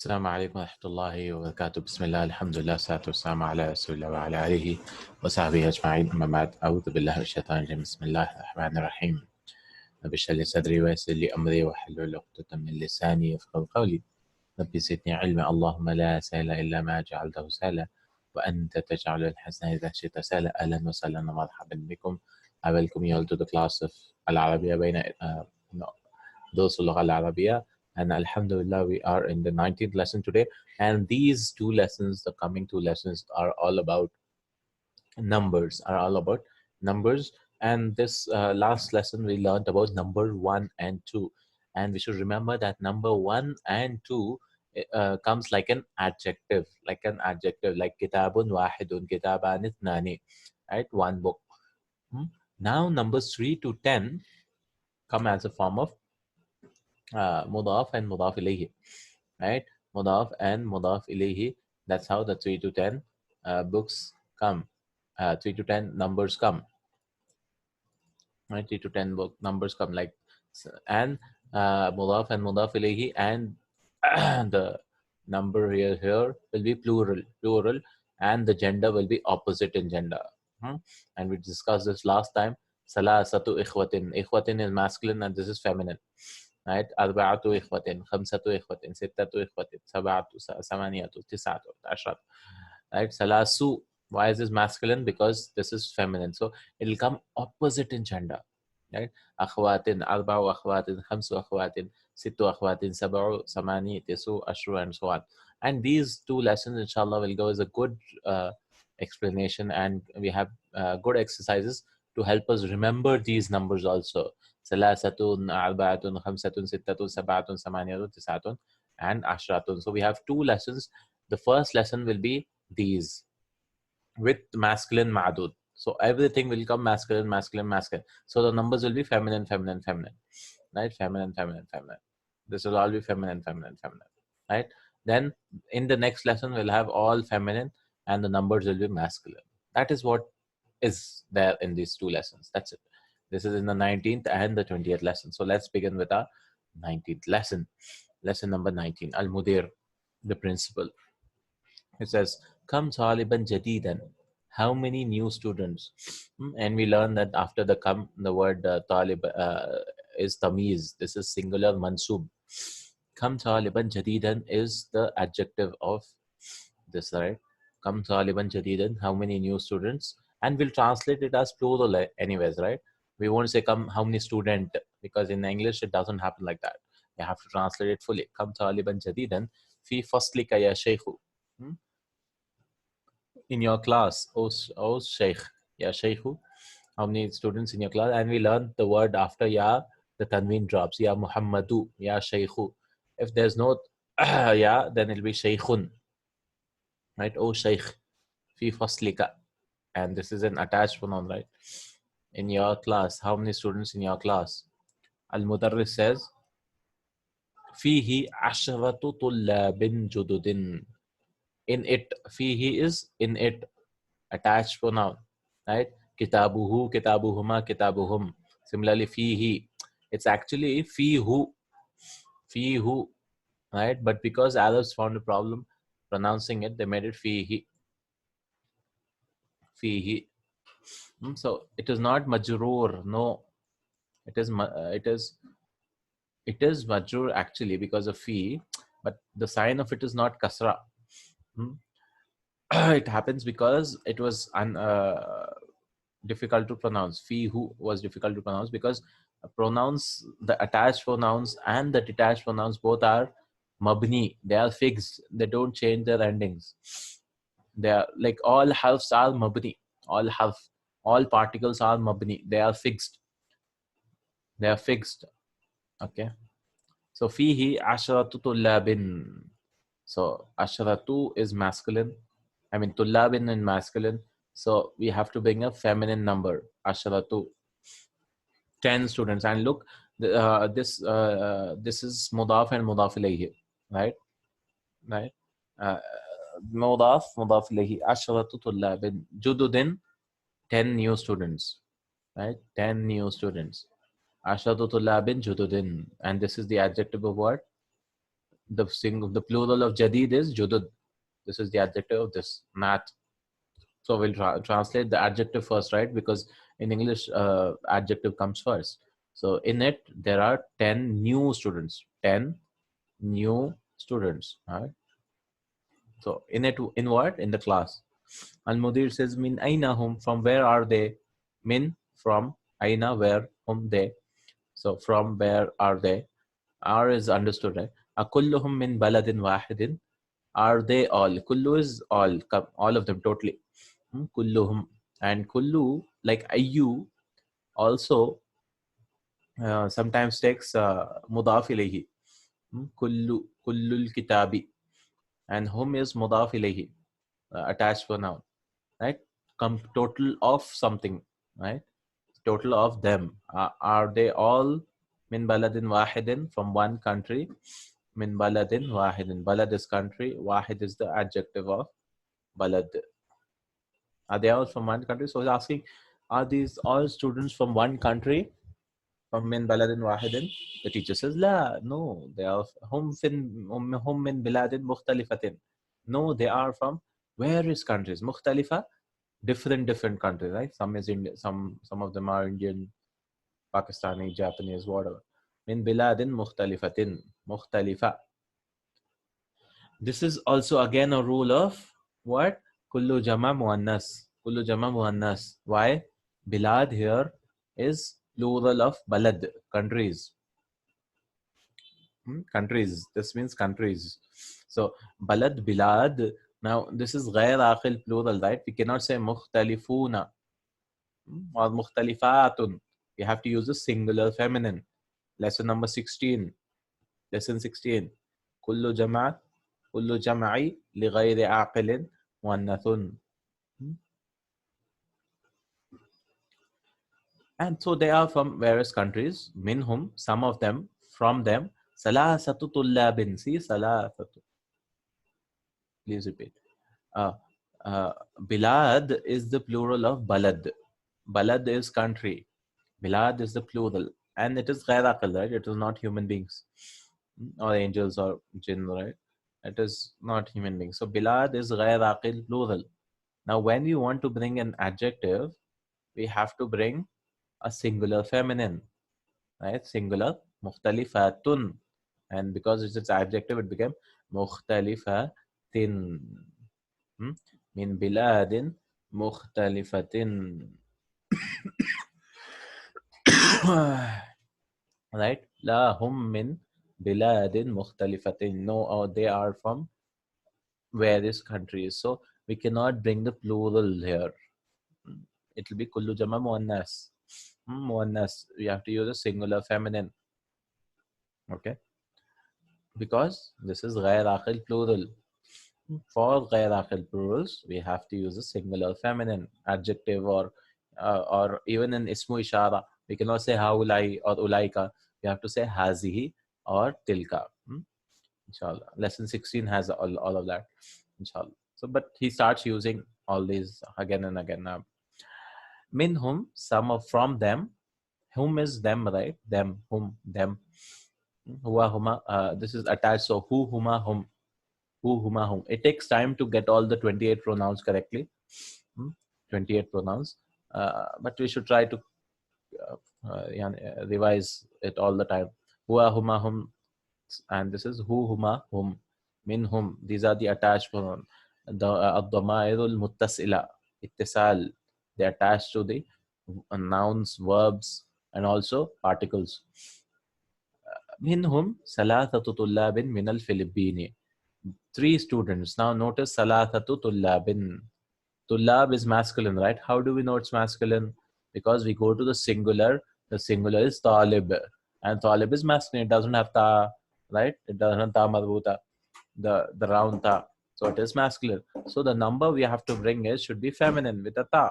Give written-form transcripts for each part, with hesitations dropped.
السلام عليكم ورحمة الله وبركاته. بسم الله الحمد لله والصلاة والسلام على رسول الله وعلى آله وصحبه أجمعين. أما بعد، أعوذ بالله من الشيطان الرجيم. بسم الله الرحمن الرحيم. رب اشرح لي صدري ويسر لي أمري واحلل عقدة من لساني يفقهوا قولي. رب زدني علما. اللهم لا سهل إلا ما جعلته سهلا وأنت تجعل الحزن إذا شئت سهلا. أهلا وسهلا ومرحبا بكم. I welcome you all to the class of Al-Arabiya بين درس اللغة العربية. And Alhamdulillah, we are in the 19th lesson today. And these two lessons, the coming two lessons, are all about numbers. And this last lesson, we learned about number 1 and 2. And we should remember that number 1 and 2 comes like an adjective, like kitabun wahidun, kitaban ithnani, right? One book. Now, numbers 3 to 10 come as a form of mudaf and mudaf ilayhi, right? Mudaf and mudaf ilayhi. That's how the 3 to 10 books come. 3 to 10 numbers come, right? 3 to 10 book numbers come, like, and mudaf and mudaf ilayhi, and the number here will be plural, and the gender will be opposite in gender. And we discussed this last time. Salasatu ikhwatin is masculine and this is feminine, right? Arba'atu ikhwatin, khamsatu ikhwatin, sittatu ikhwatin, sab'atu, samaniyatu, tis'atu, ashratu, right? Salasu, why is this masculine? Because this is feminine, so it will come opposite in gender, right? Akhwatin, arba'u akhwatin, khamsu akhwatin, sittu akhwatin, sab'u, samani, tisu, ashru, and so on. And these two lessons, inshallah, will go as a good explanation, and we have good exercises to help us remember these numbers also. Salasatun, arba'atun, khamsatun, sittatun, sab'atun, samaniyatun, tis'atun, and ashratun. So we have two lessons. The first lesson will be these with masculine ma'dud. So everything will come masculine, masculine, masculine. So the numbers will be feminine, feminine, feminine, right? Feminine, feminine, feminine. This will all be feminine, feminine, feminine, right? Then in the next lesson, we'll have all feminine and the numbers will be masculine. That is what is there in these two lessons. That's it. This is in the 19th and the 20th lesson. So let's begin with our 19th lesson. Lesson number 19. Al-Mudir, the principal. It says, Kam taliban jadidan. How many new students? And we learn that after the kam, the word talib is tamiz. This is singular mansub. Kam taliban jadidan is the adjective of this, right? Kam taliban jadidan. How many new students? And we'll translate it as plural anyways, right? We won't say come how many student, because in English it doesn't happen like that. You have to translate it fully. Kam taliban jadidan fi faslika ya shaykhu. In your class, oh shaykh, ya shaykhu. How many students in your class? And we learned the word after ya, the tanween drops. Ya Muhammadu, ya shaykhu. If there's no ya, then it'll be shaykhun, right? Oh shaykh, fi faslika. And this is an attached pronoun, right? In your class, how many students in your class? Al-Mudarris says, Fihi ashratu tullabin jududin. In it, fihi is in it, attached pronoun, right? Kitabuhu, kitabuhuma, kitabuhum. Similarly, fihi, it's actually fihu, right? But because Arabs found a problem pronouncing it, they made it fihi. So it is not majroor, no. It is majroor actually because of fi, but the sign of it is not kasra. It happens because it was difficult to pronounce. Fi who was difficult to pronounce because pronouns, the attached pronouns and the detached pronouns, both are mabni. They are fixed. They don't change their endings. They are like all harfs are mabni. All particles are mabni. They are fixed. Okay. So fihi asharatu tullabin. So asharatu is masculine. I mean tullabin in masculine. So we have to bring a feminine number. Asharatu. 10 students. And look, this is mudaf and mudaf ilayhi, right? Mudaf ilayhi. Asharatu tullabin. Jududin, 10 new students, right? 10 new students. Asharatu tullabin jududin. And this is the adjective of what? the plural of jadid is judud. This is the adjective of this math. So we'll translate the adjective first, right? Because in English, adjective comes first. So in it, there are 10 new students. 10 new students. All right. So in it, in what? In the class. Al Mudir says, Min aina hum, from where are they? Min, from, aina, where, hum, they. So from where are they? Are is understood, right? Akulluhum min baladin wahidin. Are they all? Kullu is all of them totally. Kulluhum. And kullu, like ayu, also sometimes takes mudaf ilayhi. Kullul kitabi. And hum is mudaf ilayhi, attached pronoun, right? Total of something, right? Total of them. Are they all min baladin wahidin, from one country? Min baladin wahidin. Balad is country. Wahid is the adjective of balad. Are they all from one country? So he's asking, are these all students from one country? From min baladin wahidin? The teacher says, La, no, they are hum min biladin mukhtalifatin. No, they are from various countries. Mukhtalifa, different countries, right? Some is Indian, some of them are Indian, Pakistani, Japanese, whatever. Min biladin mukhtalifatin. Mukhtalifa. This is also again a rule of what? Kullu jama muannas. Kullu jama muannas. Why? Bilad here is plural of balad, countries. Countries. This means countries. So balad, bilad. Now this is ghair aqil plural, right? We cannot say mukhtalifuna or mukhtalifatun. You have to use a singular feminine. Lesson number 16. Lesson 16. Kullu jama' kullu jam'i li ghayri aqilin muannathun. And so they are from various countries. Minhum, some of them, from them. Salasatu tullabin. See, salasatu. Please repeat. Uh, Bilad is the plural of balad. Balad is country. Bilad is the plural. And it is ghair aqil, right? It is not human beings. Or angels or jinn, right? It is not human beings. So bilad is ghair aqil plural. Now when we want to bring an adjective, we have to bring a singular feminine, right? Singular, mukhtalifatun. And because it's adjective, it became mukhtalifatin. Min biladin mukhtalifatin. Right? La hum min biladin mukhtalifatin. No, they are from various countries. So we cannot bring the plural here. It will be kullu jama muannas. Muannas. We have to use a singular feminine. Okay? Because this is ghair aqil plural. For ghair aqil plurals, we have to use a singular feminine adjective or even in ismu ishara. We cannot say haulai or ulaika. We have to say hazihi or tilka. Inshallah. Lesson 16 has all of that. Inshallah. So, but he starts using all these again and again. Minhum, some of from them. Whom is them, right? Them, whom, them. Huwa, huma. This is attached. So, who, huma, whom. Who, huma, whom. It takes time to get all the 28 pronouns correctly. 28 pronouns. But we should try to revise it all the time. Huwa, huma, whom. And this is who, huma, whom. Min, whom. These are the attached pronouns. The ad-damairul muttasila. Ittisal. They attach to the nouns, verbs, and also particles. Minhum salathatu tullabin minal Philippine. 3 students. Now notice salathatu tullabin. Tullab is masculine, right? How do we know it's masculine? Because we go to the singular. The singular is talib. And talib is masculine. It doesn't have ta, right? It doesn't have ta marbuta. The round ta. So it is masculine. So the number we have to bring is should be feminine with a ta.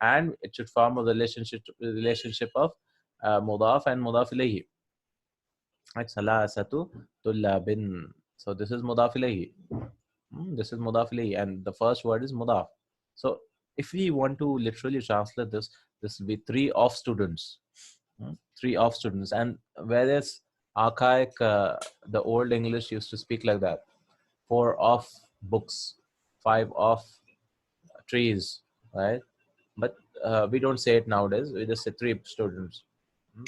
And it should form a relationship of mudaf and mudaf ilayhi. Like salasatu tullabin. So this is mudaf ilayhi. This is mudaf ilayhi, and the first word is mudaf. So if we want to literally translate this will be 3 of students. 3 of students. And whereas Archaic, the old English used to speak like that. Four of books, five of trees, right? But we don't say it nowadays. We just say three students. Hmm?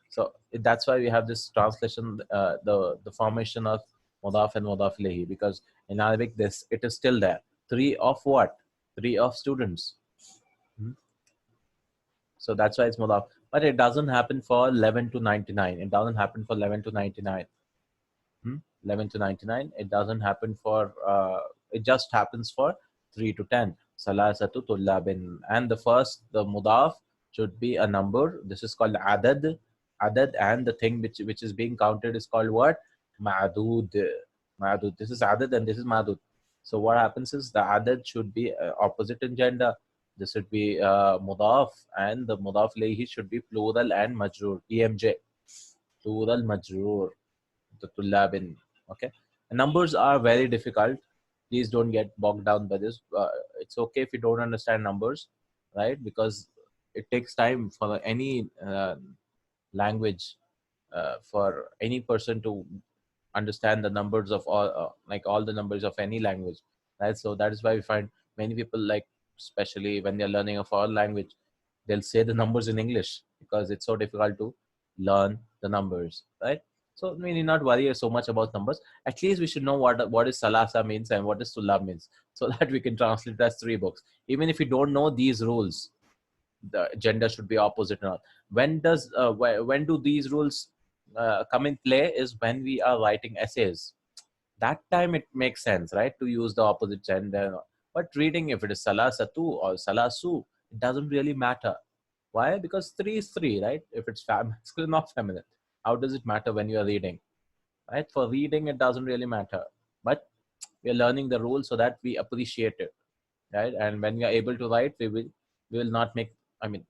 So that's why we have this translation, the formation of mudaf and mudaf ilayhi, because in Arabic this it is still there. Three of what? Three of students. Hmm? So that's why it's mudaf. But it doesn't happen for 11 to 99. It doesn't happen for 11 to 99. 11 to 99. It doesn't happen for, it just happens for 3 to 10. Salasatu tullabin. And the first, the mudaf should be a number. This is called adad. Adad, and the thing which is being counted is called what? Ma'adud. Ma'adud. This is adad and this is ma'adud. So what happens is the adad should be opposite in gender. This should be mudaf, and the mudaf ilayhi should be plural and majroor. PMJ. Plural majroor, the tullabin. Okay, numbers are very difficult. Please don't get bogged down by this. It's okay if you don't understand numbers, right? Because it takes time for any language, for any person to understand the numbers of all, like all the numbers of any language, right? So that is why we find many people, like especially when they're learning a foreign language, they'll say the numbers in English because it's so difficult to learn the numbers, right? So we need not worry so much about numbers. At least we should know what is salasa means and what is tulab means, so that we can translate as three books. Even if you don't know these rules, the gender should be opposite and all. When do these rules come in play is when we are writing essays. That time it makes sense, right, to use the opposite gender. But reading, if it is salasatu or salasu, it doesn't really matter. Why? Because three is three, right? If it's masculine or feminine, how does it matter when you are reading, right? For reading it doesn't really matter, but we are learning the rules so that we appreciate it, right? And when we are able to write, we will not make, I mean,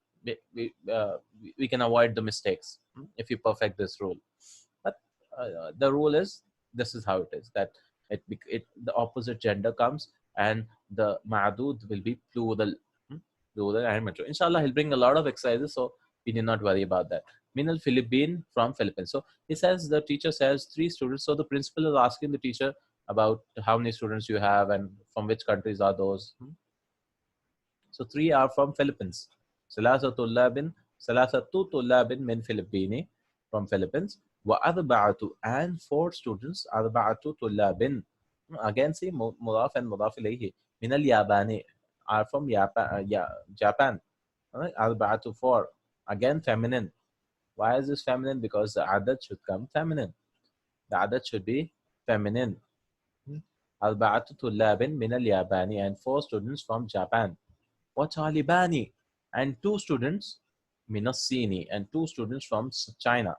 we can avoid the mistakes, if you perfect this rule. But the rule is, this is how it is, that it the opposite gender comes, and the ma'dud will be plural, plural and mature. Inshallah, he'll bring a lot of exercises, so we need not worry about that. Minal Philippine, from Philippines. So he says, the teacher says three students. So the principal is asking the teacher about how many students you have and from which countries are those. So three are from Philippines. ثلاثة طلاب ثلاثة طلاب من فلبيني, from Philippines. وأربعة, and four students, أربعة طلاب. Again, see مضاف and مضاف إليه. من اليابان, are from Japan. Alright, أربعة, four. Again, feminine. Why is this feminine? Because the adad should come feminine. The adad should be feminine. أربعة طلاب من اليابان, and four students from Japan. وطالبان, and two students Minasini, and two students from China,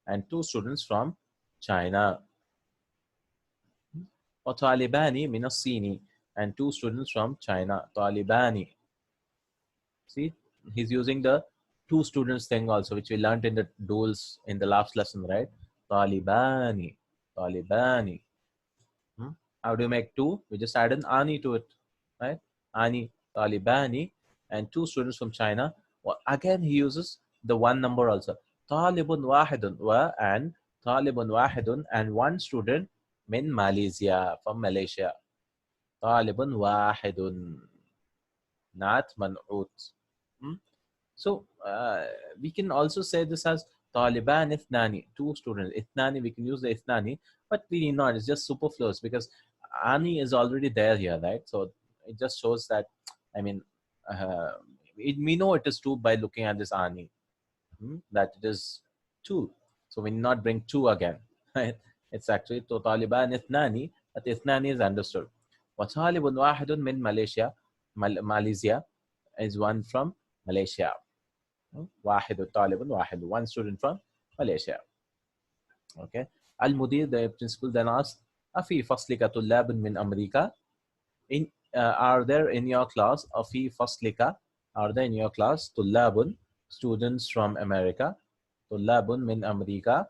and two students from China. وطالبان Minasini, and two students from China. طالبان. See, he's using the two students thing also, which we learned in the duels in the last lesson, right? طالبان. طالبان. How do you make two? We just add an ani to it, right? Ani, Talibani, and two students from China. Well, again, he uses the one number also. Talibun wahidun, and Talibun wahidun, and one student min Malaysia, from Malaysia. Talibun wahidun, not man'ut. Hmm? So we can also say this as Taliban Ithnani, two students. Ithnani, we can use the Ithnani, but we need not. It's just superfluous because Ani is already there here, right? So it just shows that, I mean, uh, we know it is two by looking at this Ani, that it is two. So we need not bring two again, right? It's actually to Taliban Ithnani, but Ithnani is understood. وطالب واحد من Malaysia, Malaysia, is one from Malaysia. واحد طالب واحد, one student from Malaysia. Okay. المدير, the principal, then asked, أفي فصلك طلاب من أمريكا? Are there in your class, أفي فصلك, are there in your class طلاب, students from America? طلاب من أمريكا.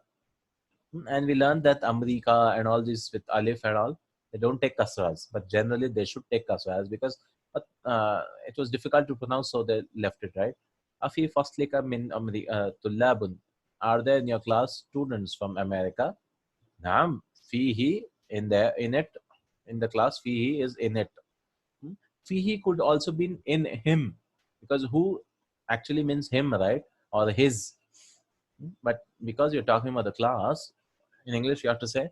And we learned that America and all these with alif and all, they don't take kasras, but generally they should take kasras, because it was difficult to pronounce, so they left it, right? أفي فصلك من أمريكا طلاب are there in your class students from America? Naam, fihi, in it, in the class, fihi is in it. Hmm? Fihi could also be in him, because who actually means him, right? Or his. But because you're talking about the class, in English you have to say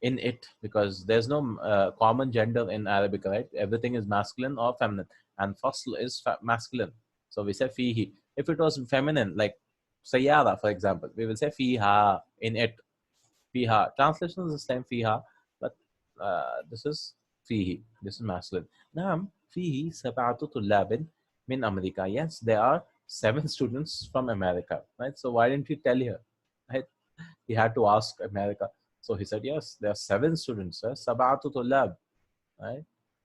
in it, because there's no common gender in Arabic, right? Everything is masculine or feminine, and fasl is masculine. So we say fihi. If it was feminine, like sayyara, for example, we will say fiha, in it. Fiha. Translation is the same, fiha, but this is fihi. This is masculine. Naam, fihi sab'atu tullabin min America. Yes, there are 7 students from America, right? So why didn't you tell her? Right? He had to ask America. So he said, yes, there are 7 students. Sab'atu tullab, right?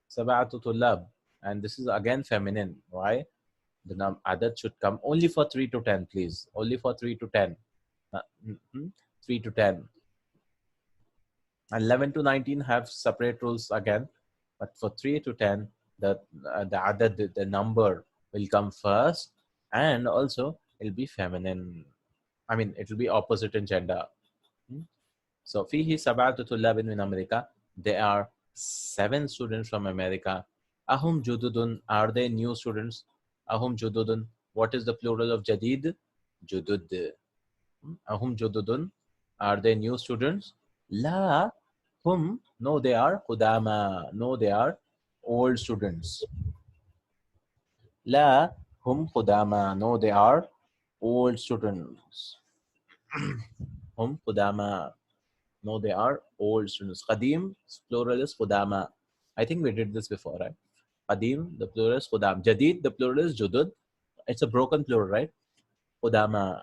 Sab'atu tullab. And this is again feminine. Why? The adat should come only for 3 to 10, please. Only for 3 to 10. Uh, 3 to 10. And 11 to 19 have separate rules again. But for 3 to 10, the other the number will come first, and also it'll be feminine. I mean, it will be opposite in gender. Hmm? So fihi sab'atu tullabin min America. There are 7 students from America. Ahum jududun. Are they new students? Ahum jududun. What is the plural of jadid? Judud. Ahum jududun. Are they new students? La hum. No, they are qudama. No, they are old students. La hum qudama. No, they are old students. Hum qudama. No, they are old students. Qadim, plural is qudama. I think we did this before, right? Qadim, the plural is qudam. Jadid, the plural is judud. It's a broken plural, right? Qudama.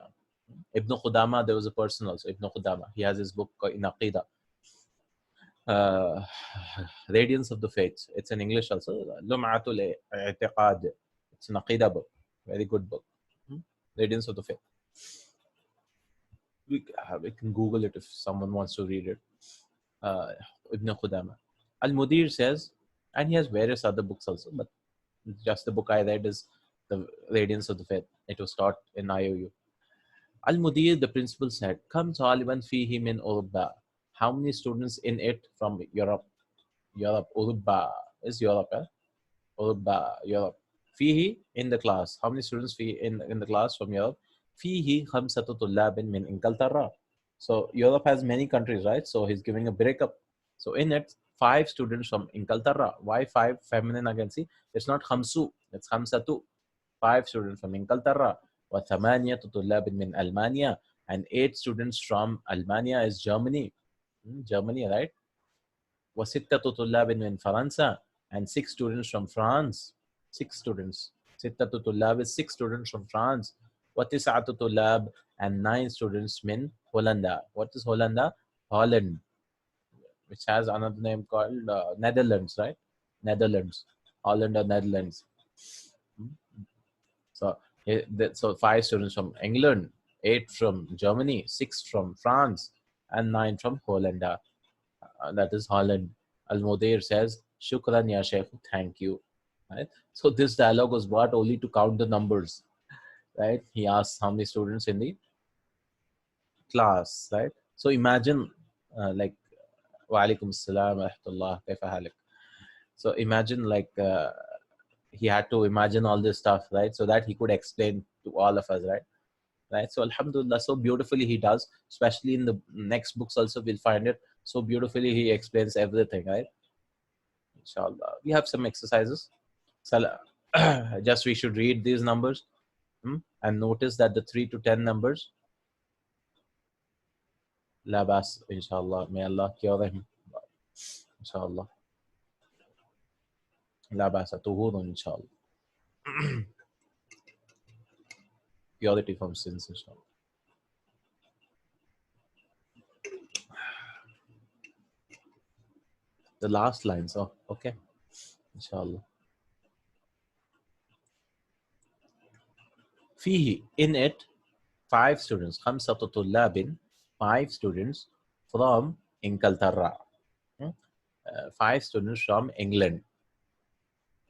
Ibn Qudama, there was a person also, Ibn Qudama. He has his book in Aqidah. Uh, Radiance of the Faith. It's in English also. Lum'atul I'tiqad. It's an Aqidah book. Very good book. Radiance of the Faith. We can Google it if someone wants to read it. uh, Ibn Qudama. Al Mudir says, and he has various other books also, but just the book I read is The Radiance of the Faith. It was taught in IOU. Al Mudir, the principal said, Come Taliban fihi min Urba. How many students in it from Europe? Europe, Urba is Europe, eh? Urba, Europe. Fihi, in the class. How many students in the class from Europe? Fihi khamsatu tullabin min Inglaterra. So Europe has many countries, right? So he's giving a breakup. So in it, 5 students from Inglaterra. Why 5? Feminine again. See, it's not khamsu, it's khamsatu. 5 students from Inglaterra. وثمانية طلاب من ألمانيا, and 8 students from Almania is Germany. Germany, right? وستة طلاب من فرنسا, and 6 students from France. 6 students. ستة طلاب is 6 students from France. وتسعة طلاب, and 9 students من هولندا. What is Holanda? Holland, which has another name called Netherlands, right? Netherlands. Holland or Netherlands. So, so 5 students from England, 8 from Germany, 6 from France, and 9 from Holland. That is Holland. Al Mudir says, Shukran ya Sheikh, thank you. Right? So this dialogue was brought only to count the numbers. Right? He asks how many students in the class. Right? So imagine, like, wa alaikum assalam wa rahmatullah, kaifa halik. So imagine, like, he had to imagine all this stuff, right? So that he could explain to all of us, right? Right. So Alhamdulillah, so beautifully he does, especially in the next books also we'll find it. So beautifully he explains everything, right? Inshallah. We have some exercises. So just we should read these numbers, and notice that the 3 to 10 numbers, la bas, inshallah. May Allah cure them. Inshallah. La basa tuhurun, inshallah. Purity from sins, inshallah. The last lines. Oh, okay. Inshallah. Fihi, in it, 5 students. Khamsatu tullabin, 5 students from Inglaterra. 5 students from England.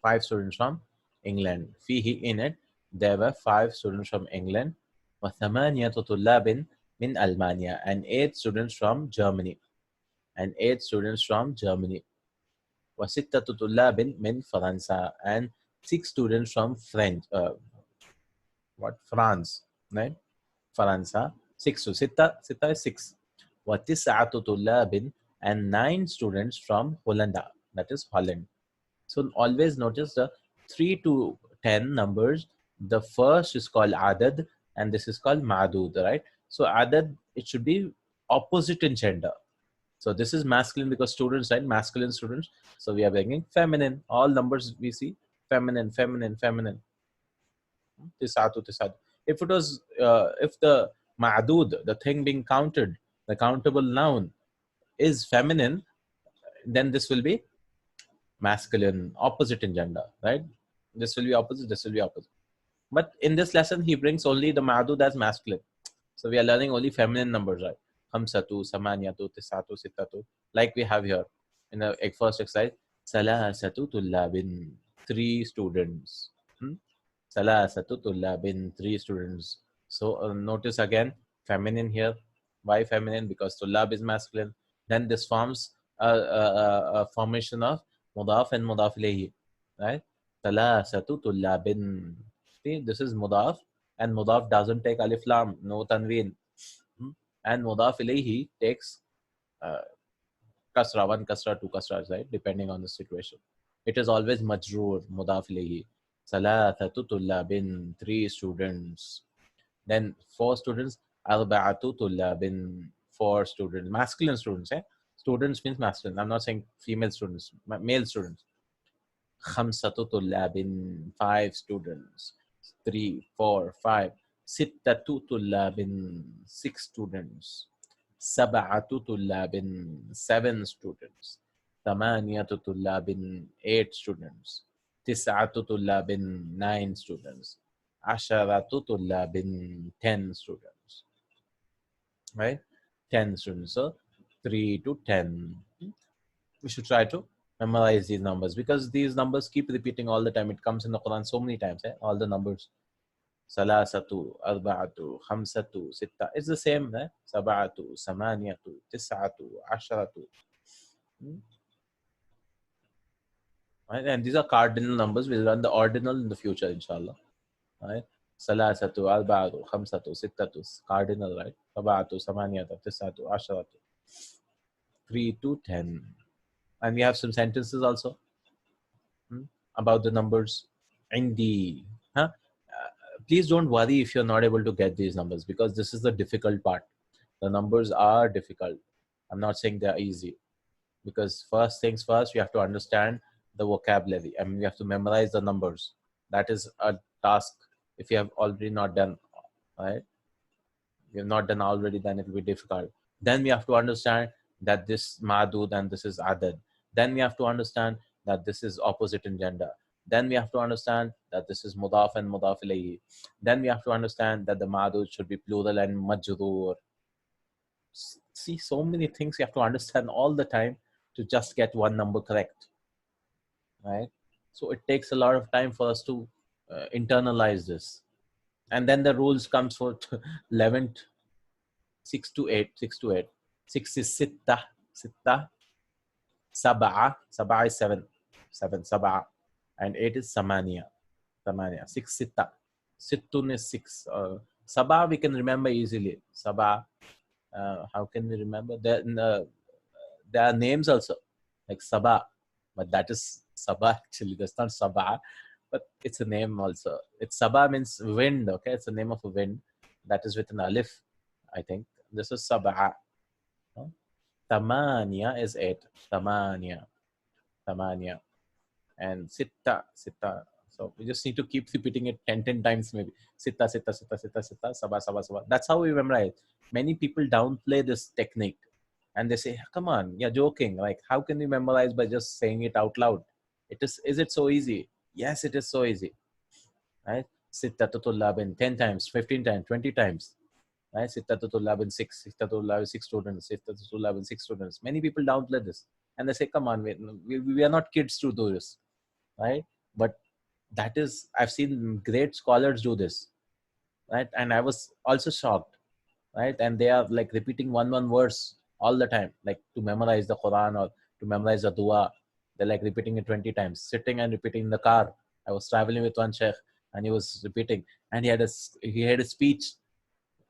5 students from England. Fihi, in it, there were 5 students from England. وثمانية طلاب من ألمانيا, and 8 students from Germany, and 8 students from Germany. وستة طلاب من فرنسا, and 6 students from French, France, right? فرنسا. 6 to ستة is 6. وتسعة طلاب, and 9 students from Holland, that is Holland. So always notice the 3 to 10 numbers. The first is called adad, and this is called madud, right? So adad, it should be opposite in gender. So this is masculine because students, right? Masculine students. So we are bringing feminine. All numbers we see feminine, feminine, feminine. Tisatu, tisatu. If it was, if the ma'dud, the thing being counted, the countable noun is feminine, then this will be masculine, opposite in gender, right? This will be opposite, this will be opposite. But in this lesson, he brings only the ma'dud as masculine. So we are learning only feminine numbers, right? Khamsatu, samaniyatu, tisatu, sittatu. Like we have here in the first exercise. Salasatu tullabin, 3 students. Salasatu tullabin, 3 students. So notice again, feminine here. Why feminine? Because tullab is masculine. Then this forms a formation of mudaf and mudaf ilayhi, right? Salasatu tullabin. See, this is mudaf, and mudaf doesn't take alif lam, no tanween. And mudaf ilayhi takes uh, kasra, 1 kasra, 2 kasras, right? Depending on the situation. It is always majroor, mudaf ilayhi. Salathatu tullabin, 3 students. Then 4 students, arba'atu tullabin, 4 students. Masculine students, eh? Students means masculine. I'm not saying female students, male students. Khamsatu tullabin, 5 students. 3, 4, 5. Sittatu tullabin, 6 students. Sab'atu tullabin, 7 students. Thamaniyatu tullabin, 8 students. Tis'atu tullabin, 9 students. Asharatu tullabin, 10 students. Right? 10 students. So 3 to 10. We should try to memorize these numbers because these numbers keep repeating all the time. It comes in the Quran so many times, eh? All the numbers. Salasatu, arba'atu, khamsatu, sitta. It's the same, eh? Sab'atu, samaniyatu, tis'atu, asharatu. Right? And these are cardinal numbers. We'll learn the ordinal in the future, inshallah. Right? Salasatu, arba'atu, khamsatu, sittatu. Cardinal, right? Sab'atu, samaniyatu, tis'atu, asharatu. 3 to 10. And we have some sentences also about the numbers. Indi. Huh? Please don't worry if you're not able to get these numbers because this is the difficult part. The numbers are difficult. I'm not saying they're easy because first things first, you have to understand the vocabulary. I mean, you have to memorize the numbers. That is a task if you have already not done, right? You have not done already, then it will be difficult. Then we have to understand that this madud and this is adad. Then we have to understand that this is opposite in gender. Then we have to understand that this is mudaf and mudaf ilayhi. Then we have to understand that the madud should be plural and majroor. See, so many things you have to understand all the time to just get one number correct, right? So it takes a lot of time for us to internalize this. And then the rules comes for 11th, 6 to 8, 6 to 8. 6 is sitta, sitta. Sab'a, sab'a is 7, 7, sab'a. And 8 is samania, samania. 6 sitta. Sittun is 6. Sab'a we can remember easily. Sab'a, how can we remember? There are names also, like Sabah, but that is Sabah actually. That's not Sabah, but it's a name also. It's Sabah means wind, okay? It's the name of a wind that is with an alif, I think. This is Sabah. Tamania is 8. Tamania. Tamania. And Sitta. Sitta. So we just need to keep repeating it 10 times maybe. Sitta, Sitta, Sitta, Sitta, Sitta, Sabah, Sabah, Sabah. That's how we memorize. Many people downplay this technique and they say, come on, you're joking. Like, how can you memorize by just saying it out loud? Is it so easy? Yes, it is so easy. Right? Sittatullabin 10 times, 15 times, 20 times. Right? Sittatullabin 6, Sittatullabin 6 students, Sittatullabin 6 students. Many people downplay this. And they say, come on, we are not kids to do this. Right? But that is, I've seen great scholars do this. right? And I was also shocked, right? And they are like repeating one verse all the time, like to memorize the Quran or to memorize the dua. They're like repeating it 20 times, sitting and repeating in the car. I was traveling with one sheikh, and he was repeating, and he had a speech,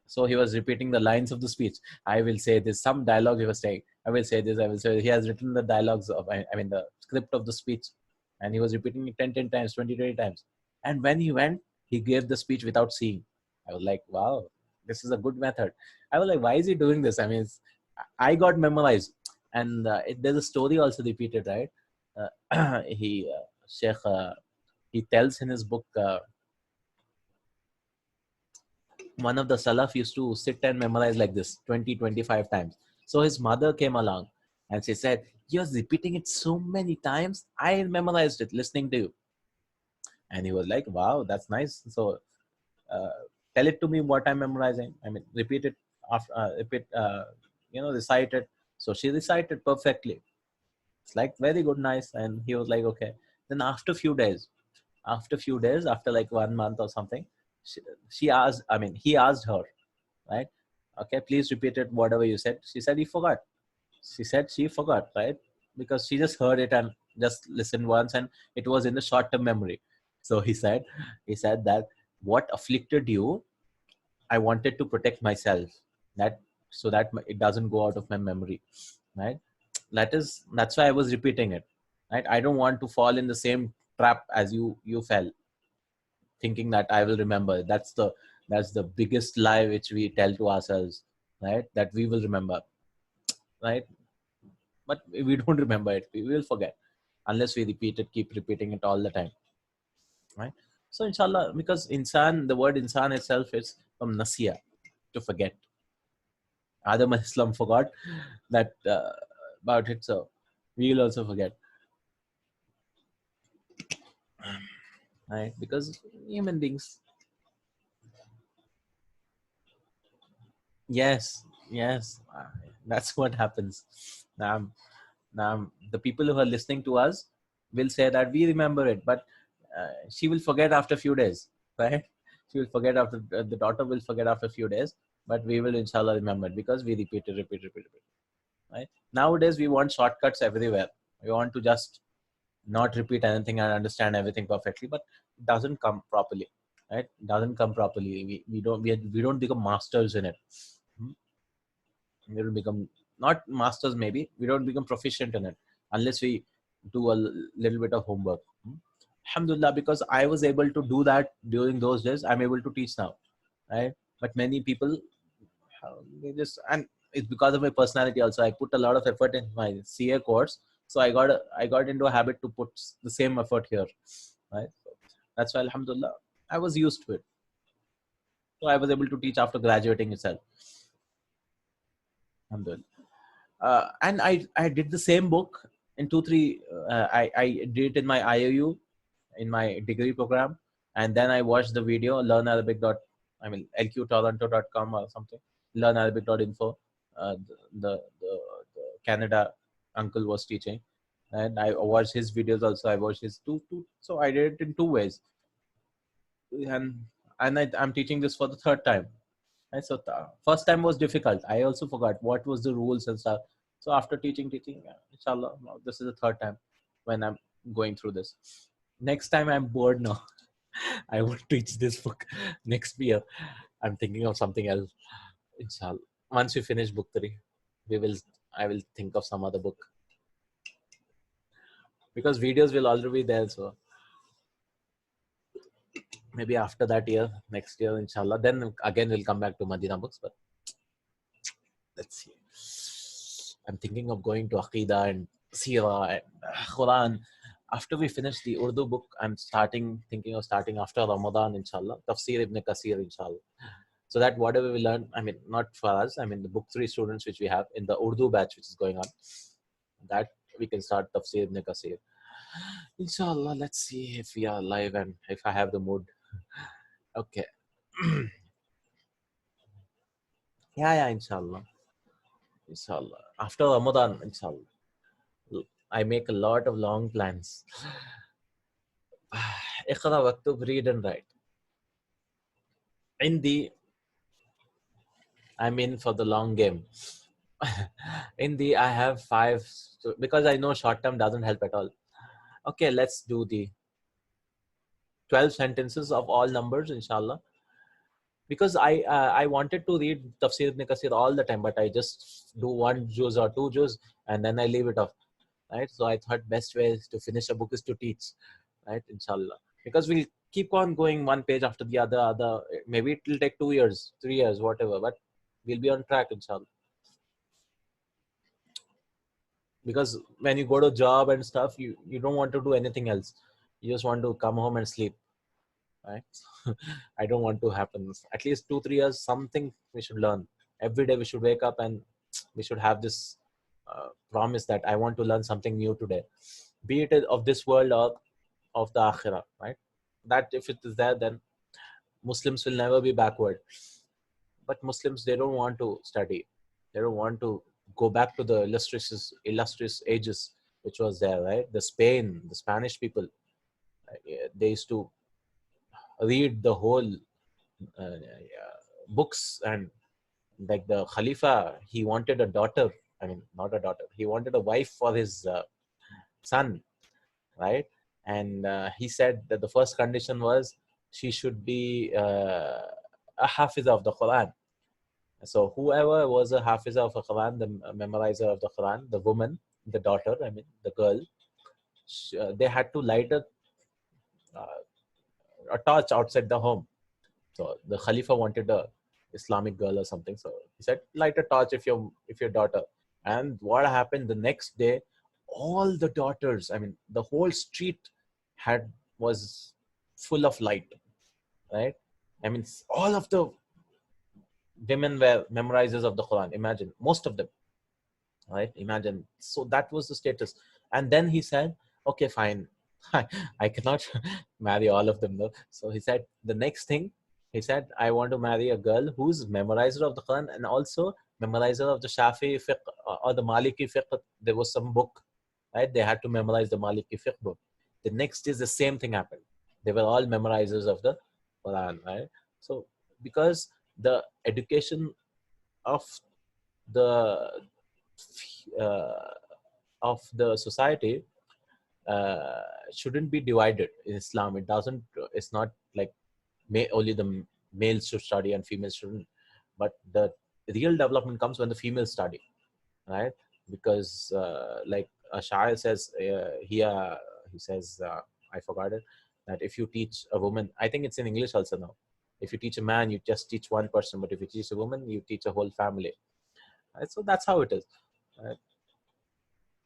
so he was repeating the lines of the speech. I will say this, some dialogue he was saying. I will say this, I will say. He has written the dialogues of, I mean, the script of the speech, and he was repeating it 10 times, 20 times. And when he went, he gave the speech without seeing. I was like, wow, this is a good method. I was like, why is he doing this? I mean, I got memorized. And there's a story also repeated, right? Sheikh, he tells in his book, one of the Salaf used to sit and memorize like this 20, 25 times. So his mother came along and she said, "You're repeating it so many times. I memorized it listening to you." And he was like, "Wow, that's nice. So uh, tell it to me what I'm memorizing. I mean, repeat it after, recite it." So she recited perfectly. It's like very good, nice. And he was like, "Okay." Then after few days, after like 1 month or something, she asked, I mean, he asked her, right? Okay, please repeat it, whatever you said. She said he forgot. She said she forgot, right? Because she just heard it and just listened once, and it was in the short-term memory. So he said that what afflicted you, I wanted to protect myself, that so that it doesn't go out of my memory, right? That's why I was repeating it, right? I don't want to fall in the same trap as you fell, thinking that I will remember. That's the biggest lie which we tell to ourselves, right? That we will remember, right? But we don't remember it. We will forget unless we repeat it, keep repeating it all the time, right? So inshallah, because insan, the word insan itself is from nasiya, to forget. Adam and Islam forgot that about it, so we will also forget, right? Because human beings. Yes, yes, that's what happens. Now, the people who are listening to us will say that we remember it, but she will forget after a few days, right? She will forget after the daughter will forget after a few days, but we will inshallah remember it because we repeat, right? Nowadays, we want shortcuts everywhere. We want to just not repeat anything and understand everything perfectly, but it doesn't come properly, right? It doesn't come properly. We don't become masters in it. Hmm? We don't become, not masters, maybe we don't become proficient in it unless we do a little bit of homework. Hmm? Alhamdulillah, because I was able to do that during those days, I'm able to teach now, right? But many people, they just, and it's because of my personality also. I put a lot of effort in my CA course, so I got into a habit to put the same effort here, right? So that's why Alhamdulillah, I was used to it, so I was able to teach after graduating itself. Alhamdulillah. And I did the same book in 2 3. I did it in my IOU, in my degree program, and then I watched the video, learn Arabic dot, I mean lqtoronto.com or something, learn Arabic.info. The Canada uncle was teaching, and I watched his videos also. I watched his two. So I did it in 2 ways, and I'm teaching this for the third time. Right? So first time was difficult. I also forgot what was the rules and stuff. So after teaching, inshallah, now this is the third time when I'm going through this. Next time I'm bored now. I will teach this book next year. I'm thinking of something else. Inshallah. Once we finish book three, we will. I will think of some other book because videos will already be there. So maybe after that year, next year, inshallah, then again we'll come back to Madina books. But let's see. I'm thinking of going to Aqidah and Sirah and Quran. After we finish the Urdu book, I'm thinking of starting after Ramadan, inshallah. Tafsir Ibn Kasir, inshallah. So that whatever we learn, I mean, not for us, I mean, the book three students which we have in the Urdu batch which is going on, that we can start Tafsir Ibn Kasir. Inshallah, let's see if we are alive and if I have the mood. Okay. Yeah, yeah, inshallah. Inshallah. After Ramadan, inshallah. I make a lot of long plans. Iqra, waktub, read and write. In the, I'm in for the long game. In the, I have five, because I know short term doesn't help at all. Okay, let's do the 12 sentences of all numbers, inshallah. Because I wanted to read Tafsir Ibn Kasir all the time, but I just do one juz or two juz and then I leave it off. Right? So I thought best way to finish a book is to teach, right? Inshallah. Because we'll keep on going one page after the other. Maybe it will take 2 years, 3 years, whatever, but we'll be on track, inshallah. Because when you go to job and stuff, you don't want to do anything else. You just want to come home and sleep, right? I don't want to happen. At least 2 3 years, something we should learn. Every day we should wake up and we should have this promise that I want to learn something new today, be it of this world or of the akhirah, right? That if it is there, then Muslims will never be backward. But Muslims, they don't want to study. They don't want to go back to the illustrious ages which was there, right? The Spanish people, they used to read the whole books. And like the Khalifa, he wanted a daughter. I mean, not a daughter. He wanted a wife for his son, right? And he said that the first condition was she should be a hafiza of the Quran. So whoever was a hafiza of the Quran, the memorizer of the Quran, the woman, the daughter, I mean the girl, they had to light a torch outside the home. So the Khalifa wanted a Islamic girl or something. So he said, light a torch if your daughter. And what happened the next day? All the daughters, I mean, the whole street was full of light, right? I mean, all of the women were memorizers of the Quran. Imagine, most of them, right? Imagine. So that was the status. And then he said, okay, fine. I cannot marry all of them though. So he said, the next thing, he said, I want to marry a girl who's memorizer of the Quran and also memorizer of the Shafi fiqh or the Maliki fiqh. There was some book, right? They had to memorize the Maliki fiqh book. The next is the same thing happened. They were all memorizers of the Quran, right? So because the education of the uh, of the society shouldn't be divided in Islam. It doesn't. It's not like only the males should study and females shouldn't. But the real development comes when the females study, right? Because like Shah says here, he says I forgot it, that if you teach a woman, I think it's in English also now. If you teach a man, you just teach one person, but if you teach a woman, you teach a whole family. Right? So that's how it is. Right?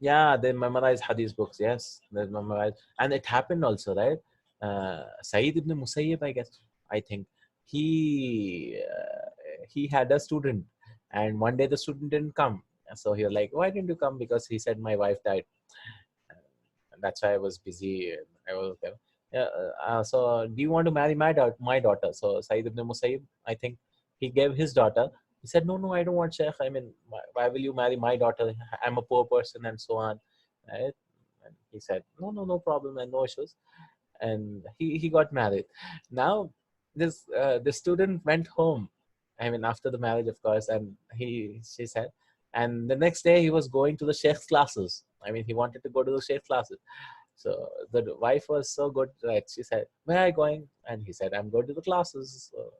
Yeah, they memorize hadith books. Yes, they memorize, and it happened also, right? Saeed ibn Musayyib, I guess. I think he had a student, and one day the student didn't come. So he was like, "Why didn't you come?" Because he said, "My wife died, and that's why I was busy." I was there. Yeah. So, do you want to marry my daughter? So Saeed ibn Musayyib, I think he gave his daughter. He said, no, I don't want Sheikh. I mean, why will you marry my daughter? I'm a poor person and so on. Right? And he said, no problem and no issues. And he got married. Now, the student went home. I mean, after the marriage, of course, and she said, and the next day he was going to the Sheikh's classes. I mean, he wanted to go to the Sheikh's classes. So the wife was so good that she said, where are you going? And he said, I'm going to the classes. So,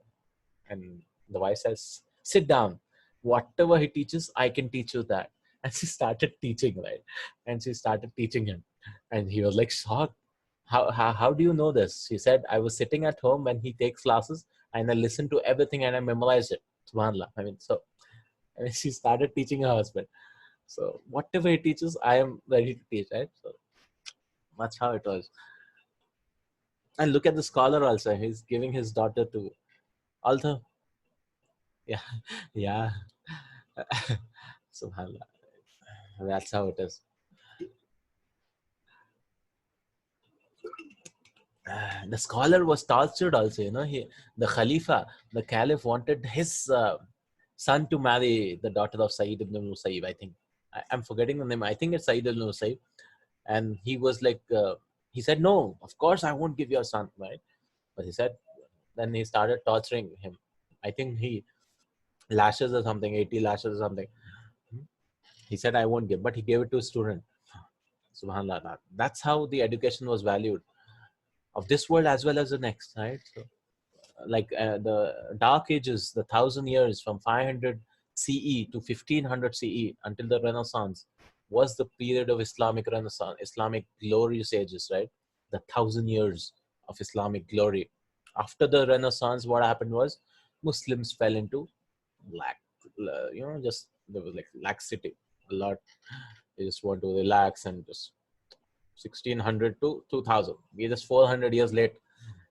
and the wife says, sit down. Whatever he teaches, I can teach you that. And she started teaching, right? And she started teaching him. And he was like shocked. How do you know this? She said, I was sitting at home when he takes classes and I listen to everything and I memorized it. SubhanAllah. I mean, she started teaching her husband. So whatever he teaches, I am ready to teach, right? So that's how it was. And look at the scholar also. He's giving his daughter to, although, yeah, yeah. Subhanallah. That's how it is. The scholar was tortured also, the Khalifa, the Caliph wanted his son to marry the daughter of Sayyid ibn Musayyib, I think. I'm forgetting the name. I think it's Sayyid ibn Musayyib. And he was like, he said, no, of course I won't give your son, right? But he said, then he started torturing him. I think he lashes or something, 80 lashes or something. He said, I won't give, but he gave it to a student. Subhanallah. That's how the education was valued of this world as well as the next, right? So, like the dark ages, the 1,000 years from 500 CE to 1500 CE until the Renaissance was the period of Islamic Renaissance, Islamic glorious ages, right? The 1,000 years of Islamic glory. After the Renaissance, what happened was Muslims fell into lack, just there was like laxity a lot. They just want to relax and just 1600 to 2000. We just 400 years late.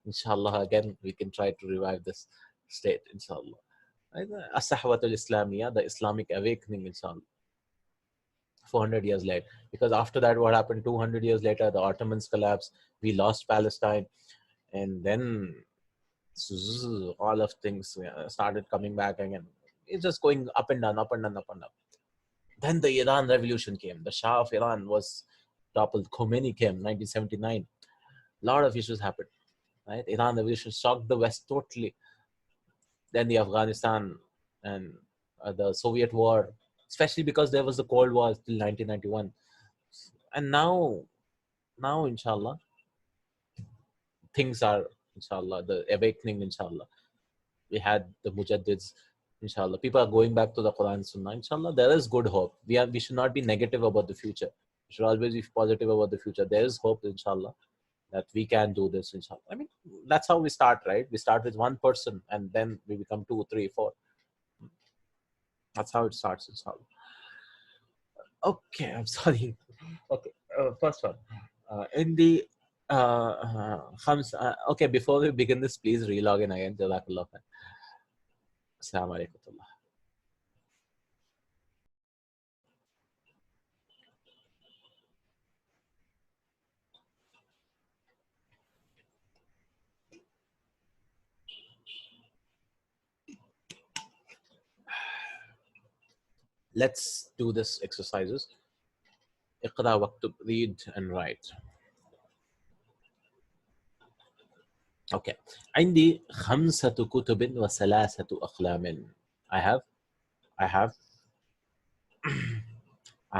Inshallah, again, we can try to revive this state, inshallah. As-Sahwatul Islamiyah, the Islamic awakening, inshallah. 400 years late. Because after that, what happened 200 years later? The Ottomans collapsed. We lost Palestine. And then all of things started coming back again. It's just going up and down, up and down, up and down. Then the Iran Revolution came. The Shah of Iran was toppled. Khomeini came, 1979. A lot of issues happened. Right? Iran Revolution shocked the West totally. Then the Afghanistan and the Soviet War, especially because there was the Cold War till 1991. And now, inshallah, things are, inshallah, the awakening, inshallah. We had the Mujaddids, inshallah. People are going back to the Quran Sunnah, inshallah. There is good hope. We should not be negative about the future. We should always be positive about the future. There is hope, inshallah, that we can do this, inshallah. I mean, that's how we start, right? We start with one person and then we become 2, 3, 4. That's how it starts, inshallah. Okay, I'm sorry. Okay, first one. In the okay, before we begin this, please relog in again. Jazakallah khair. Assalamu alaikum. Let's do this exercises. اقرأ واكتب, read and write. Okay. عندي 5 كتب وثلاثة أقلام. I have I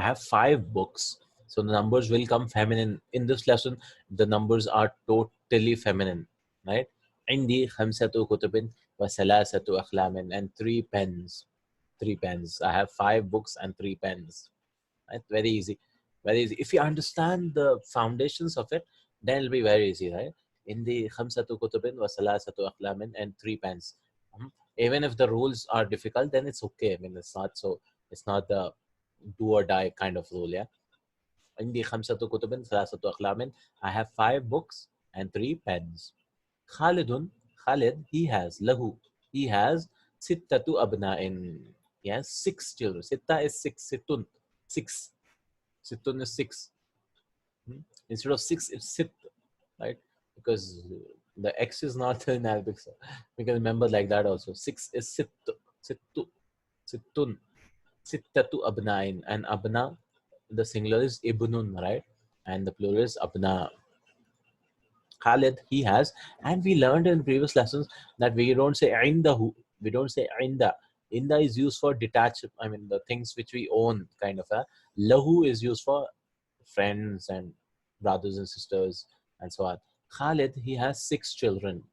have 5 books. So the numbers will come feminine. In this lesson, the numbers are totally feminine, right? عندي 5 كتب وثلاثة أقلام, and 3 pens. 3 pens. I have 5 books and 3 pens. Right? Very easy. Very easy. If you understand the foundations of it, then it'll be very easy, right? In the 5 كتب وثلاثة أقلام and 3 pens. Even if the rules are difficult, then it's okay. I mean, it's not the do or die kind of rule, yeah. عندي 5 كتب ثلاثة أقلام. I have 5 books and 3 pens. Khalid, he has he has ستة أبناء. He has 6 children. ستة is 6. Sittun is 6. Instead of 6, it's sit, right? Because the X is not in Arabic, so we can remember like that also. 6 is sittun. Sittatu abna'in. And abna, the singular is ibnun, right? And the plural is abna. Khalid, he has, and we learned in previous lessons that we don't say indahu. We don't say inda. Inda is used for detached, I mean, the things which we own, kind of. Lahu is used for friends and brothers and sisters and so on. Khalid, he has 6 children.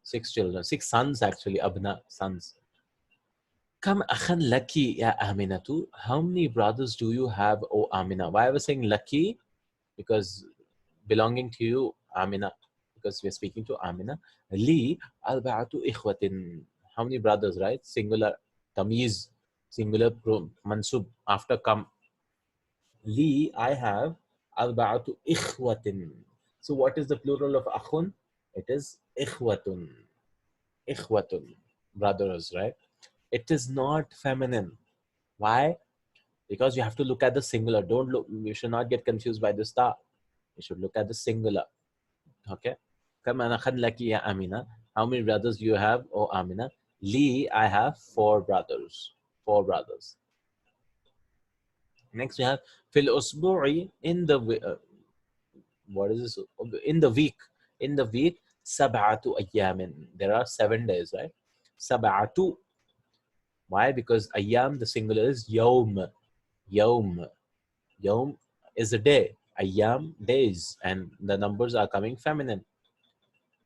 6 children. 6 sons, actually, abna, sons. Kam akhan laki ya Aminatu. How many brothers do you have, O Amina? Why I was saying lucky? Because belonging to you, Amina. Because we're speaking to Amina. Li alba'atu ikhwatin. How many brothers, right? Singular. Tamiz. Singular mansub. After kam. Li, I have arba'atu ikhwatin. So what is the plural of akhun? It is ikhwatun. Ikhwatun. Brothers, right? It is not feminine. Why? Because you have to look at the singular. Don't look, you should not get confused by the star. You should look at the singular. Okay? Kam ana khan laki ya Amina. How many brothers do you have, oh Amina? Li, I have 4 brothers. 4 brothers. Next we have fil usbu'i, in the what is this? In the week. In the week, sab'atu ayyamin. There are 7 days, right? Sab'atu. Why? Because ayyam, the singular is yawm. Yawm. Yawm is a day. Ayyam, days. And the numbers are coming feminine.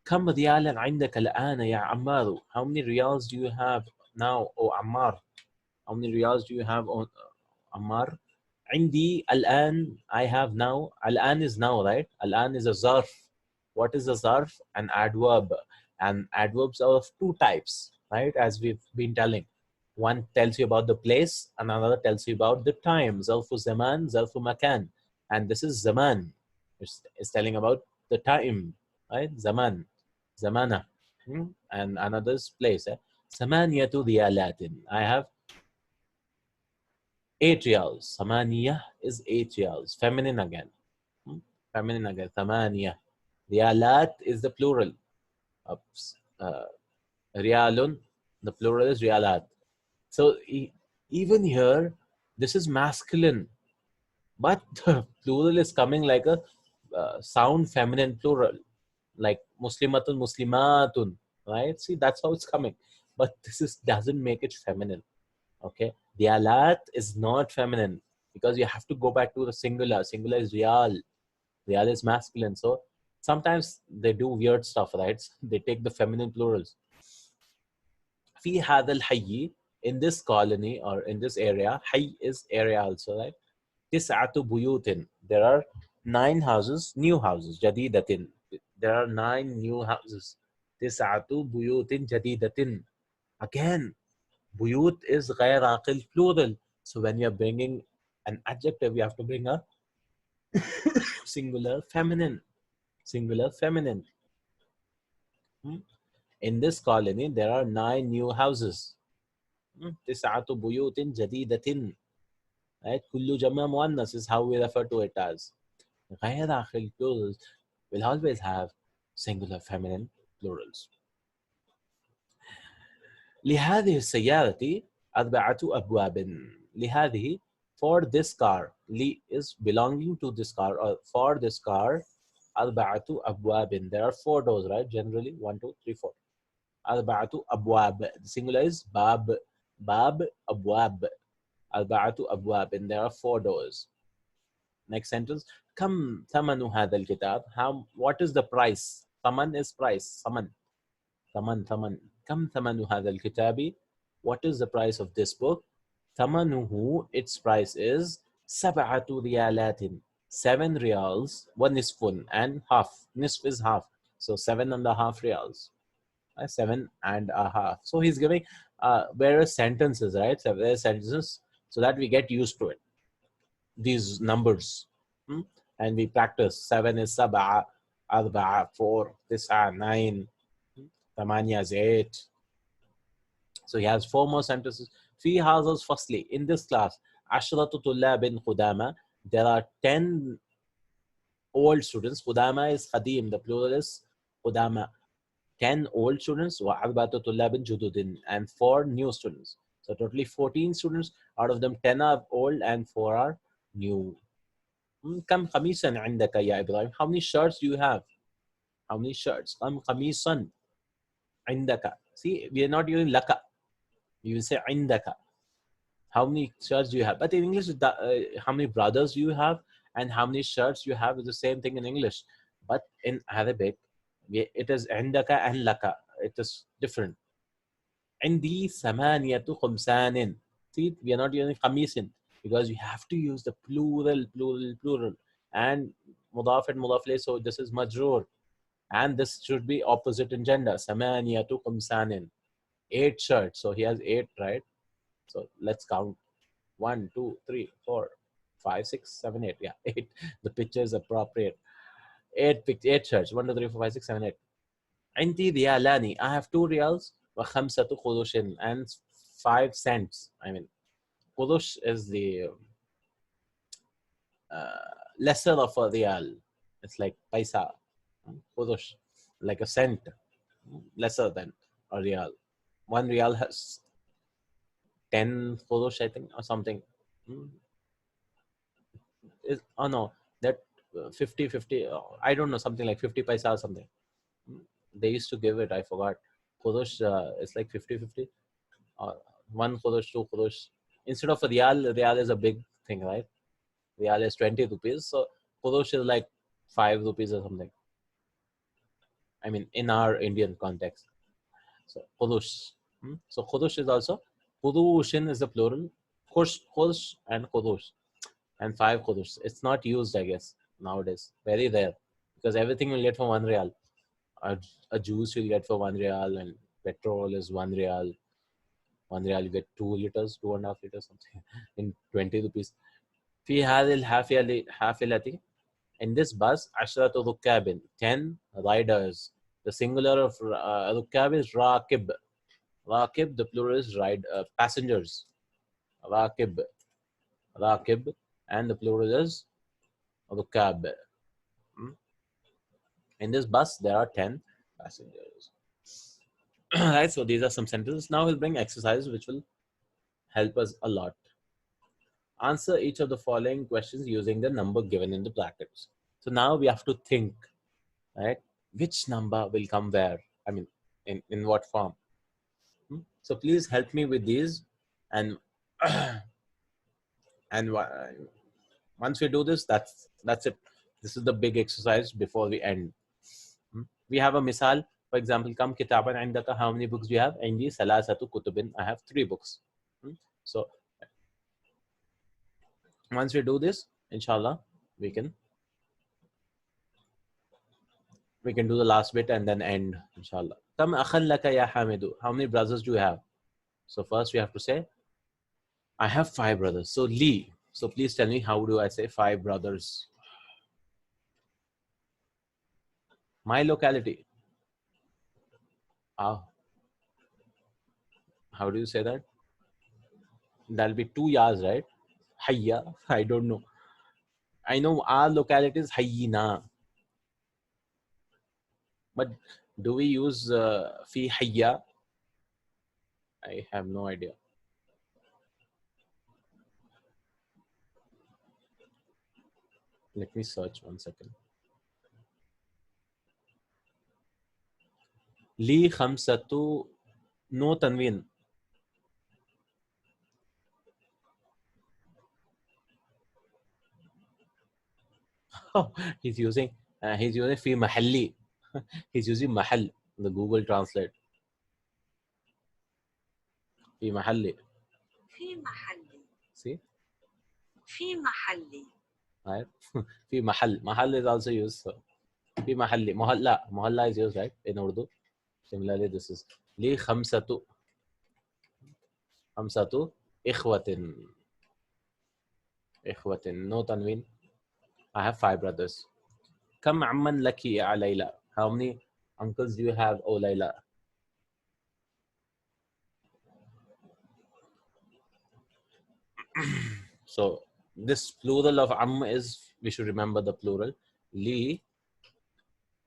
كم ريالا عندك الآن يا عمار? How many riyals do you have now, O Ammar? How many riyals do you have on Ammar? عندي الآن, I have now. الآن is now, right? الآن is a zarf. What is a zarf? An adverb. And adverbs are of two types, right? As we've been telling. One tells you about the place, and another tells you about the time. Zarfu zaman, zarfu makan. And this is zaman. It's telling about the time, right? Zaman, zamana. And another's place. ثمانية ريالات. I have 8 riyals. Samaniya is 8 riyals. Feminine again. Feminine again. Thamaniya. Riyalat is the plural. Uh, Riyalun, the plural is riyalat. So even here, this is masculine, but the plural is coming like a sound feminine plural, like muslimatun, muslimatun, right? See, that's how it's coming. But this is doesn't make it feminine. Okay, the alat is not feminine because you have to go back to the singular. Singular is real. Real is masculine. So sometimes they do weird stuff, right? They take the feminine plurals. في هذا الحي, in this colony or in this area, حي is area also, right? تسعة بيوت. There are 9 houses, new houses. جديدة. There are 9 new houses. تسعة بيوت جديدة. Again, buyut is غير عاقل plural. So when you're bringing an adjective, you have to bring a singular feminine. Singular feminine. In this colony, there are 9 new houses. تسعة بيوت جديدة. Right? كل جمع مؤنث is how we refer to it as. غير عاقل plurals will always have singular feminine plurals. لهذه السيارة 4 أبواب. لهذه, for this car. li is belonging to this car, or for this car. 4 أبواب. There are 4 doors, right? Generally 1, 2, 3, 4. 4 أبواب. The singular is bab. Bab, أبواب. 4 أبواب. And there are 4 doors. Next sentence. كم ثمن هذا الكتاب? What is the price? ثمن is price. ثمن. كم ثمن هذا الكتاب? What is the price of this book? ثمنه, its price is 7 ريالات. 7 riyals. ونصف and half. نصف is half. So 7.5 riyals. 7.5. So he's giving various sentences, right? So various sentences so that we get used to it. These numbers. And we practice. 7 is sab'a, 4, 9, 8 is 8. So he has 4 more sentences. في هذا الفصل, in this class, 10 طلاب قدامى. There are 10 old students. قدامى is قديم. The plural is قدامى. 10 old students. وأربعة طلاب جدد. And 4 new students. So totally 14 students. Out of them 10 are old and 4 are new. كم قميصا عندك يا إبراهيم? How many shirts do you have? How many shirts? كم قميصا عندك? See, we are not using لك. You will say عندك. How many shirts do you have? But in English, how many brothers do you have and how many shirts you have is the same thing in English. But in Arabic, it is عندك and لك. It is different. عندي 8 قمصان. See, we are not using قميص because you have to use the plural. And مضاف and مضاف إليه, so this is majroor. And this should be opposite in gender. 8 قمصان. 8 shirts. So he has 8, right? So let's count. 1, 2, 3, 4, 5, 6, 7, 8. Yeah, 8. The picture is appropriate. 8 shirts. 1, 2, 3, 4, 5, 6, 7, 8. عندي ريالان. I have 2 reals. وخمسة قروش and 5 cents. I mean, قروش is the lesser of a real. It's like paisa. قروش, like a cent, lesser than a real. 1 real has 10 قروش, I think, or something. Oh no, that 50, I don't know, something like 50 paisa or something. They used to give it, I forgot. Khudosh, it's like 50-50. Uh, one khudosh, two khudosh. Instead of a real is a big thing, right? Real is 20 rupees. So khudosh is like 5 rupees or something. I mean, in our Indian context. So khudush. So khudush is also khudushin is the plural. Khush and khudush and 5 khudush. It's not used, I guess, nowadays. Very rare because everything will get for 1 real. A, a juice you'll get for 1 real, and petrol is 1 real. 1 real you get 2 liters, 2.5 liters, something in 20 rupees. في هذه الحافلة in this bus عشرة ركاب 10 riders. The singular of ركاب is راكب. Rakib, the plural is passengers. Rakib, Rakib, and the plural is Rukab. Hmm? In this bus, there are 10 passengers. Right, so these are some sentences. Now we'll bring exercises which will help us a lot. Answer each of the following questions using the number given in the brackets. So now we have to think, right? Which number will come where? I mean, in what form? So please help me with these, and and once we do this, that's it. This is the big exercise before we end. We have a misal. For example, kam kitaban indaka, how many books do you have? Indi salasatu kutubin, I have 3 books. So once we do this, inshallah, we can do the last bit and then end, inshallah. Kam akhal laka ya Hamidu, how many brothers do you have? So first we have to say, I have 5 brothers. So Li. So please tell me, how do I say 5 brothers? My locality. Ah, how do you say that? That'll be 2 years, right? Hayya. I don't know. I know our locality is Hayyina. But do we use fi hayya? I have no idea. Let me search 1 second. Li khamsatu, no tanween. He's using fi mahalli. He's using mahal, the Google Translate. Fi mahalli. في محلي. See? في محلي. Right? Fi mahal. Mahal is also used. So. Fi mahalli. Mohalla. Mohalla is used, right? In Urdu. Similarly, this is li khamsatu. Khamsatu ikhwatin. Ikhwatin. No tanween. I have 5 brothers. Kam amman laki ya Layla. How many uncles do you have, O Layla? So this plural of am is, we should remember the plural. Li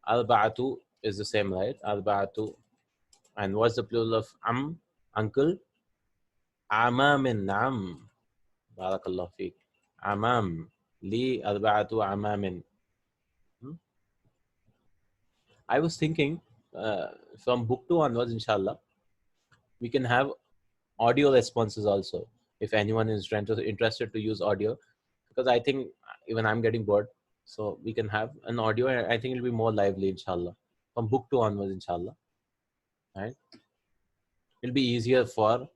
alba'atu is the same, right? Alba'atu. And what's the plural of am? Uncle? Amamin. Am. Barakallah feek. Amam. Li alba'atu amamin. I was thinking from book 2 onwards, inshallah, we can have audio responses also. If anyone is interested to use audio, because I think even I'm getting bored, so we can have an audio. I think it'll be more lively, inshallah, from book 2 onwards, inshallah. Right? It'll be easier for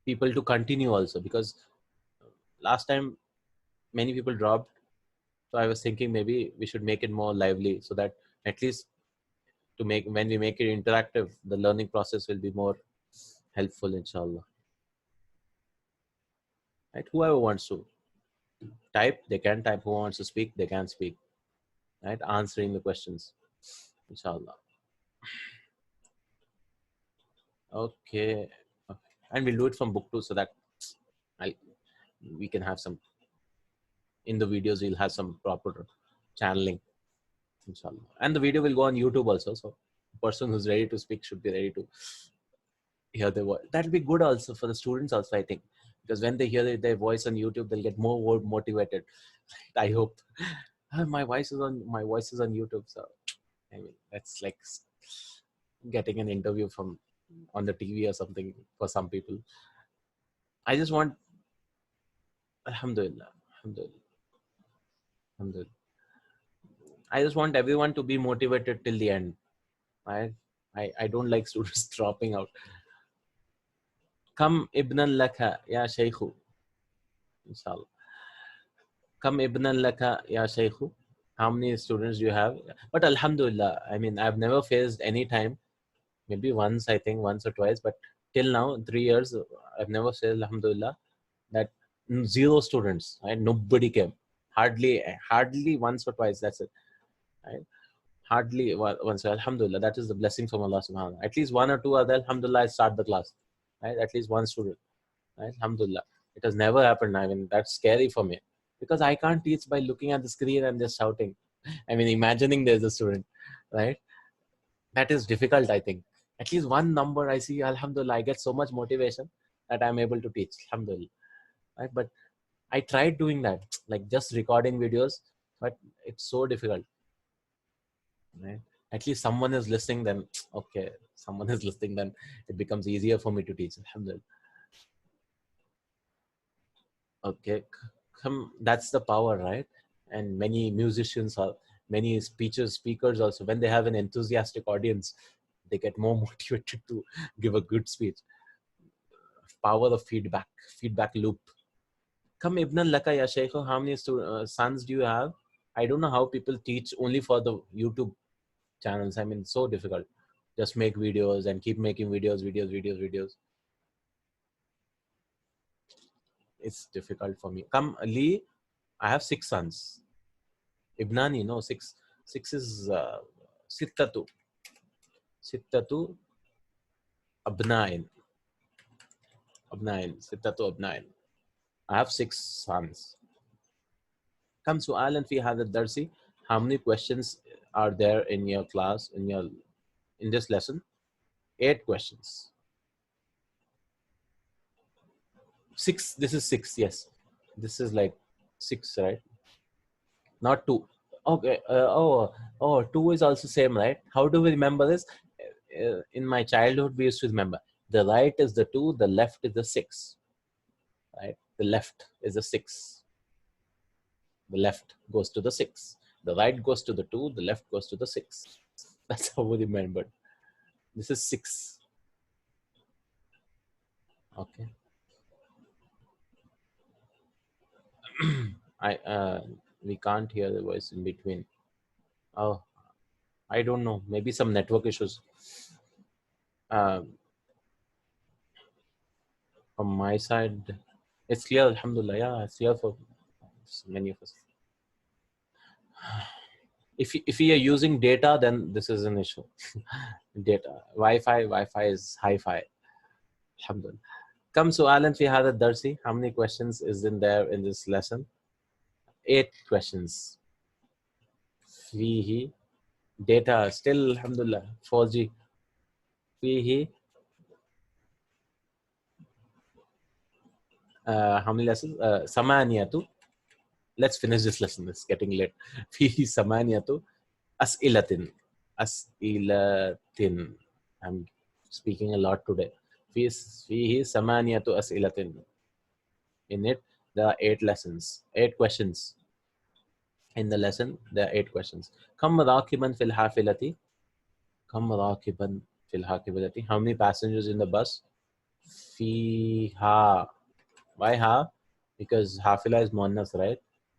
people to continue also, because last time many people dropped. So I was thinking maybe we should make it more lively, so that at least to make, when we make it interactive, the learning process will be more helpful, inshallah. Right? Whoever wants to type, they can type. Who wants to speak, they can speak. Right? Answering the questions, inshallah. Okay. And we'll do it from book 2, so that I we can have some, in the videos we'll have some proper channeling, inshallah. And the video will go on YouTube also, so the person who's ready to speak should be ready to hear the voice. That'll be good also for the students also, I think, because when they hear their voice on YouTube, they'll get more motivated. I hope. My voice is on YouTube, so I mean that's like getting an interview from on the TV or something for some people. I just want, Alhamdulillah, Alhamdulillah, Alhamdulillah. I just want everyone to be motivated till the end. I I don't like students dropping out. Come ibnan laka ya shaykhu. Inshallah. Come ibnan laka ya shaykhu. How many students do you have? But Alhamdulillah, I mean, I've never faced any time, maybe once, I think once or twice, but till now, 3 years, I've never said Alhamdulillah that zero students, right? Nobody came. Hardly once or twice. That's it. Right? Hardly once. Alhamdulillah. That is the blessing from Allah subhanahu wa ta'ala. At least one or two other, Alhamdulillah, I start the class. Right? At least one student. Right? Alhamdulillah. It has never happened. I mean, that's scary for me. Because I can't teach by looking at the screen and just shouting. I mean, imagining there's a student, right? That is difficult, I think. At least one number I see, Alhamdulillah, I get so much motivation that I'm able to teach. Alhamdulillah. Right? But I tried doing that, like just recording videos, but it's so difficult. Right? At least someone is listening, then okay, someone is listening, then it becomes easier for me to teach. Alhamdulillah. Okay, come, that's the power, right? And many musicians are, many speakers also, when they have an enthusiastic audience, they get more motivated to give a good speech. Power of feedback loop. Come ibnan laka ya shaykh, how many sons do you have? I don't know how people teach only for the YouTube channels. I mean, so difficult. Just make videos and keep making videos. It's difficult for me. Come Ali, I have 6 sons. Ibnani, no, six. Six is sittatu. Sittatu abnain. Abnain. Sittatu abnain. I have 6 sons. Come su'alan fi hadha darsi. How many questions are there in your class, in this lesson? 8 questions. 6. This is 6. Yes. This is like 6, right? Not 2. Okay. Two is also same, right? How do we remember this? In my childhood, we used to remember the right is the 2, the left is the 6. Right? The left is the 6. The left goes to the 6. The right goes to the 2. The left goes to the 6. That's how we remembered. This is 6. Okay. I We can't hear the voice in between. Oh, I don't know. Maybe some network issues. Uh, from my side, it's clear. Alhamdulillah. Yeah, it's clear for many of us. If we are using data, then this is an issue. Data, Wi-Fi is hi-fi. Alhamdulillah. Come su'alan fi hadha darsi. How many questions is in there in this lesson? 8 questions. Fihi data still alhamdulillah 4G. Fihi how many lessons? Samaniyatu. Let's finish this lesson. It's getting late. Fihi samaniyatu as'ilatin. As'ilatin. I'm speaking a lot today. Fihi samaniyatu as'ilatin. In it, there are 8 lessons, 8 questions. In the lesson, there are 8 questions. Kam rakiban fil hafilati. Kam rakiban fil hafilati. How many passengers in the bus? Fiha. Why ha? Because hafila is muannas, right?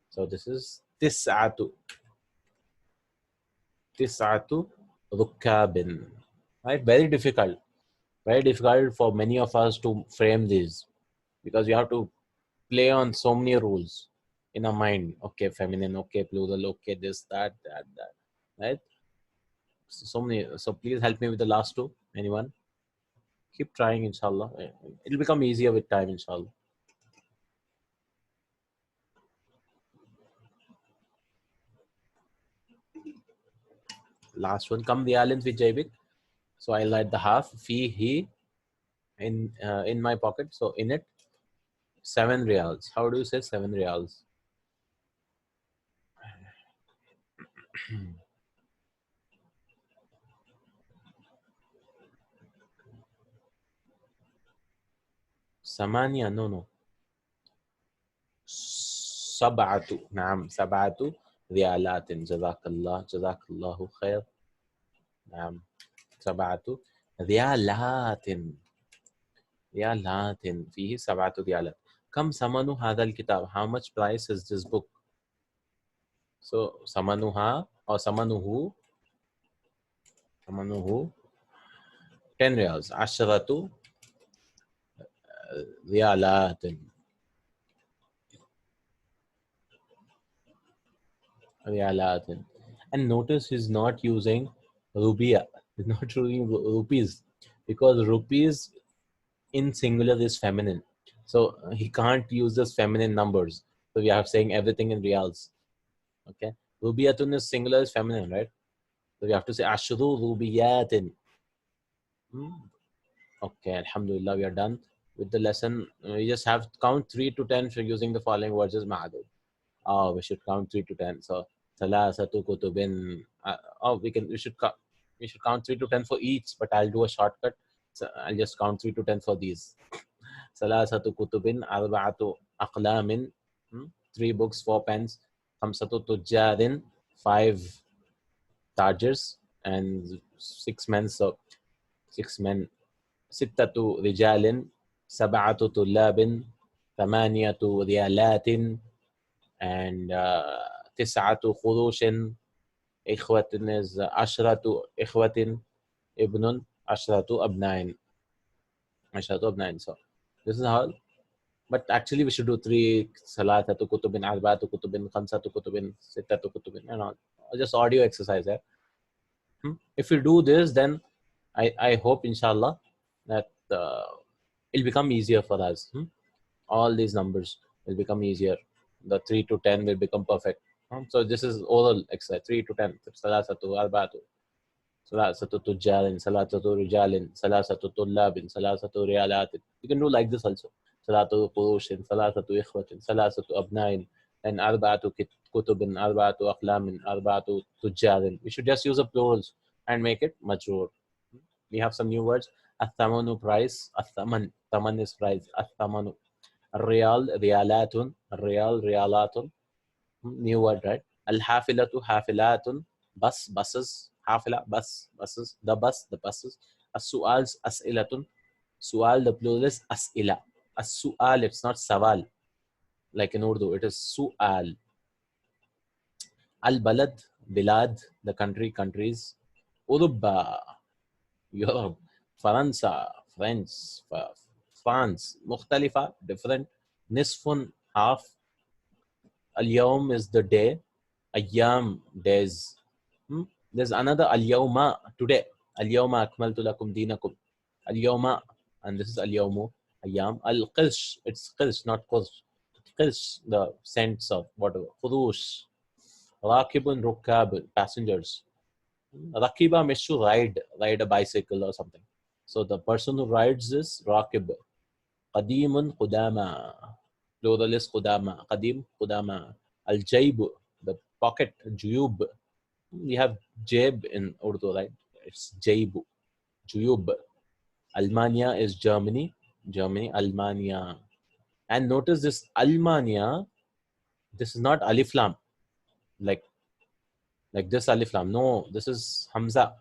So this is tis'atu. Tis'atu rukkabin. Right? Very difficult. Very difficult for many of us to frame these because you have to play on so many rules in our mind. Okay, feminine, okay, plural, okay, this, that. Right? So many. So please help me with the last two. Anyone? Keep trying, inshallah. It'll become easier with time, inshallah. Last one. Come the islands with Jaivik. So I'll write the half. Fee he in my pocket. So in it, 7 reals. How do you say 7 reals? ثمانية no no سبعة نعم سبعة ريالات جزاك الله خير نعم سبعة ريالات ريالات فيه 7 ريالات كم ثمن هذا الكتاب how much price is this book so ثمنها أو ثمنه 10 ريالز 10 ريالات ريالات and notice he's not using rupia he's not using rupees because rupees in singular is feminine so he can't use this feminine numbers so we are saying everything in reals okay rubiyatun is singular is feminine right so we have to say ashru rubiyatin Hmm. Okay, alhamdulillah we are done with the lesson we just have to count 3 to 10 for using the following words as mahadud oh we should count 3 to 10 so salasatu kutubin oh we should count 3 to 10 for each but I'll do a shortcut so I'll just count 3 to 10 for these ثلاثة كتب أربعة أقلام 3 books 4 pens خمسة تجار 5 targers and 6 men so 6 men ستة رجال 7 طلاب 8 ريالات and 9 خروش إخوة is 10 إخوة ابن 10 أبناء 10 أبناء so this is how but actually we should do 3 ثلاثة كتب 4 كتب 5 كتب 6 كتب and all just audio exercise there if we do this then I hope inshallah that it'll become easier for us all these numbers will become easier the 3 to 10 will become perfect so this is oral exercise 3 to 10 ثلاثة أربعة ثلاثة تجار ثلاثة رجال ثلاثة طلاب ثلاثة ريالات you can do like this also ثلاثة قروش ثلاثة إخوة ثلاثة أبناء and أربعة كتب أربعة أقلام أربعة تجار we should just use the plurals and make it majroor we have some new words الثمن price الثمن ثمن is price الثمن الريال ريالات الريال ريالات new word right الحافلة حافلات bus buses حافلة bus buses the buses السؤال أسئلة سؤال the plural is أسئلة السؤال it's not سوال like in Urdu it is سؤال البلد بلاد the country countries أوروبا Europe فرنسا French France مختلفة different نصف half اليوم is the day أيام days there's another اليوم today اليوم أكملت لكم دينكم اليوم and this is اليوم أيام القرش it's قرش not قرش قرش the sense of whatever خروش راكب ركاب passengers rakiba means to ride a bicycle or something so the person who rides this rakib قديم قدامى plural is قدامى قديم قدامى الجيب the pocket جيوب we have jeb in Urdu right it's jaybu juyub Almania is Germany Almania and notice this Almania this is not alif lam like this alif lam no this is hamza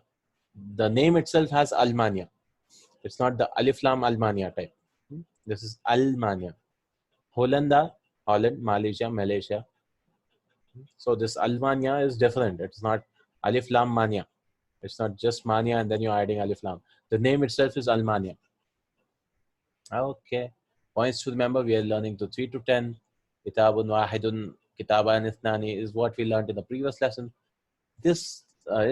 the name itself has Almania it's not the alif lam Almania type this is Almania Holland Malaysia Malaysia so this Almania is different it's not alif lam mania it's not just mania and then you're adding alif lam the name itself is Almania okay points to remember we are learning to 3 to 10 kitabun wahidun kitaban ithnani is what we learned in the previous lesson this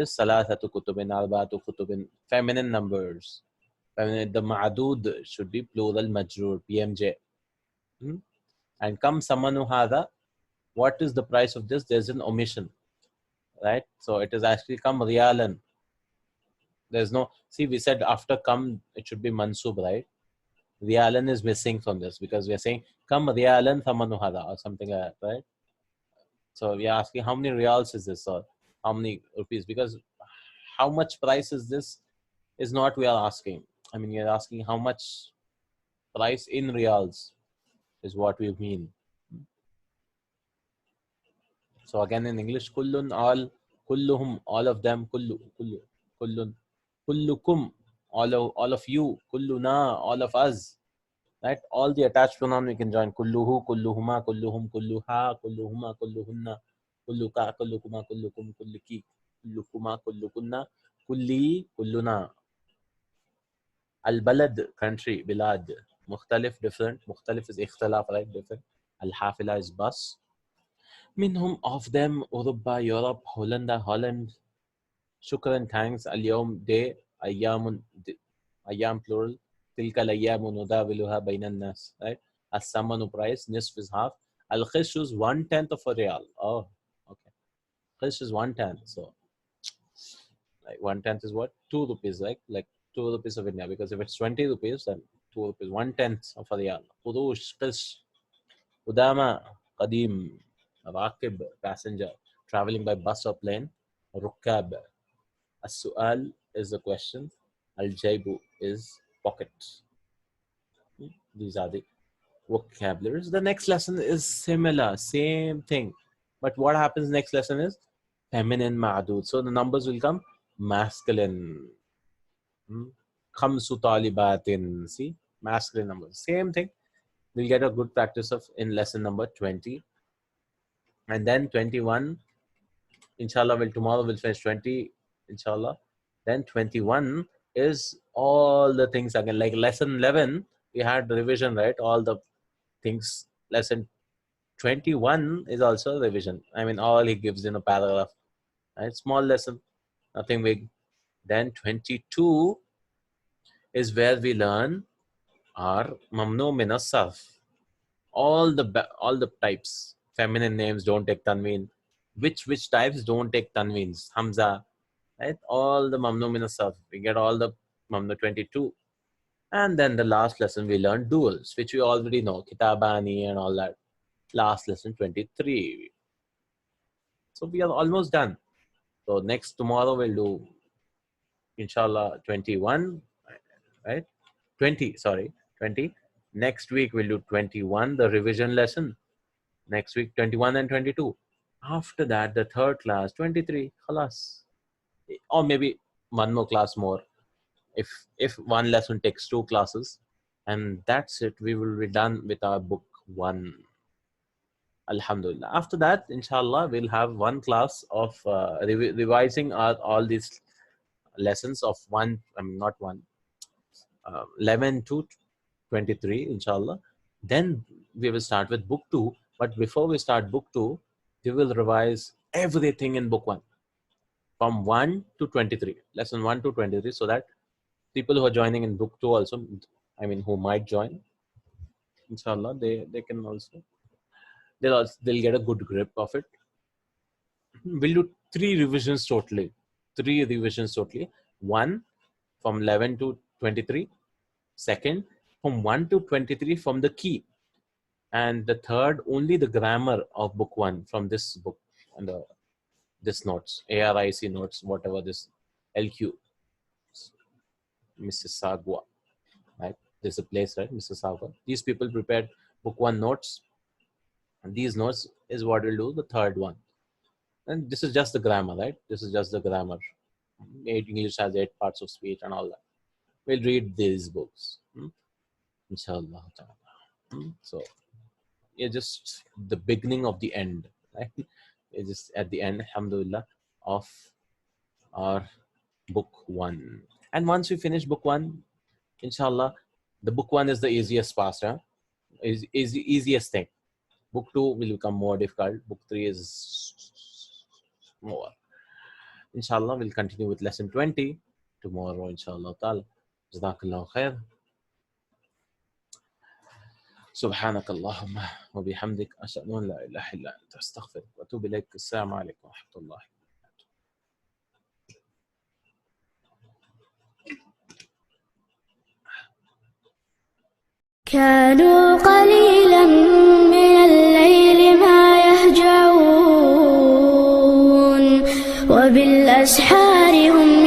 is salasatu kutubin arba'atu kutubin feminine numbers feminine the ma'dud should be plural majroor pmj and come samanu hadha what is the price of this there's an omission right so it is actually come riyalan there's no see we said after come it should be mansub right riyalan is missing from this because we are saying come riyalan thamanu hada or something like that right so we are asking how many riyals is this or how many rupees because how much price is this is not we are asking I mean you're asking how much Price in riyals is what we mean. So again in English, kullun, all, kulluhum, all of them, kullun, kullukum, all of you, kulluna, all of us. Right? All the attached pronoun we can join. Kulluhu, kulluhuma, kulluhum, kulluha, kulluhuma, kulluhunna, kulluka, kullukuma, kullukum, kulluki, kullukuma, kullukunna, kulli, kulluna. Al-balad, country, bilad. Mukhtalif, different. Mukhtalif is ikhtilaf, right? Different. Al-hafila is bus. Minhum, of them, Uruba, Europe, Holland. Shukran, thanks. Al-yawm, day. Ayyamun, ayyam, plural. Tilka al-ayyamu nudawiluha bainan nas. Right? As-samanu, price. Nisf is half. Al-khish is 1/10 of a real. Oh, okay. Khish is 1/10. So, like 1/10 is what? 2 rupees, right? Like 2 rupees of India. Because if it's 20 rupees, then 2 rupees. 1/10 of a real. Qudush, khish. Udama, qadim. Raqib, passenger. Traveling by bus or plane. Rukkab. As-su'al is the question. Al-jaybu is pocket. These are the vocabularies. The next lesson is similar, same thing. But what happens next lesson is feminine ma'dud. So the numbers will come masculine. Khamsu talibatin. See, masculine numbers. Same thing. We'll get a good practice of in lesson number 20. And then 21. Inshallah, tomorrow we'll finish 20. Inshallah. Then 21 is all the things again. Like lesson 11, we had revision, right? All the things. Lesson 21 is also revision. I mean, all he gives in a paragraph. Right? Small lesson, nothing big. Then 22 is where we learn our mamnu min as-sarf. All the types. Feminine names don't take tanween. Which types don't take tanweens? Hamza. Right? All the mamnu min as-sarf. We get all the mamnu 22. And then the last lesson we learned duals, which we already know. Kitabani and all that. Last lesson 23. So we are almost done. So tomorrow we'll do inshallah 21, right? 20, sorry, 20. Next week we'll do 21, the revision lesson. Next week 21 and 22. After that, the third class 23, khalas. Or maybe one more class more. If one lesson takes 2 classes, and that's it, we will be done with our book 1. Alhamdulillah. After that, inshallah, we'll have one class of revising all these lessons of 11 to 23, inshallah. Then we will start with book 2. But before we start book 2, we will revise everything in book 1 from 1 to 23, lesson 1 to 23, so that people who are joining in book 2 also, I mean, who might join, inshallah, they can also, they'll get a good grip of it. We'll do 3 revisions totally. 3 revisions totally. One from 11 to 23. Second, from 1 to 23 from the key. And the third, only the grammar of book 1 from this book and this notes, ARIC notes, whatever this LQ, Mississauga, right? There's a place, right? Mississauga. These people prepared book 1 notes. And these notes is what we'll do, the third one. And this is just the grammar, right? This is just the grammar. English has 8 parts of speech and all that. We'll read these books. Inshallah. So, it's just the beginning of the end, right? It's just at the end, alhamdulillah, of our book 1. And once we finish book 1, inshallah, the book 1 is the easiest part, huh? Is the easiest thing. Book 2 will become more difficult. Book 3 is more. Inshallah, we'll continue with lesson 20 tomorrow, inshallah ta'ala. Jazakallahu khair. سبحانك اللهم وبحمدك أشهد أن لا إله إلا أنت أستغفرك وأتوب إليك. السلام عليكم ورحمة الله. كانوا قليلا من الليل ما يهجعون وبالأسحار هم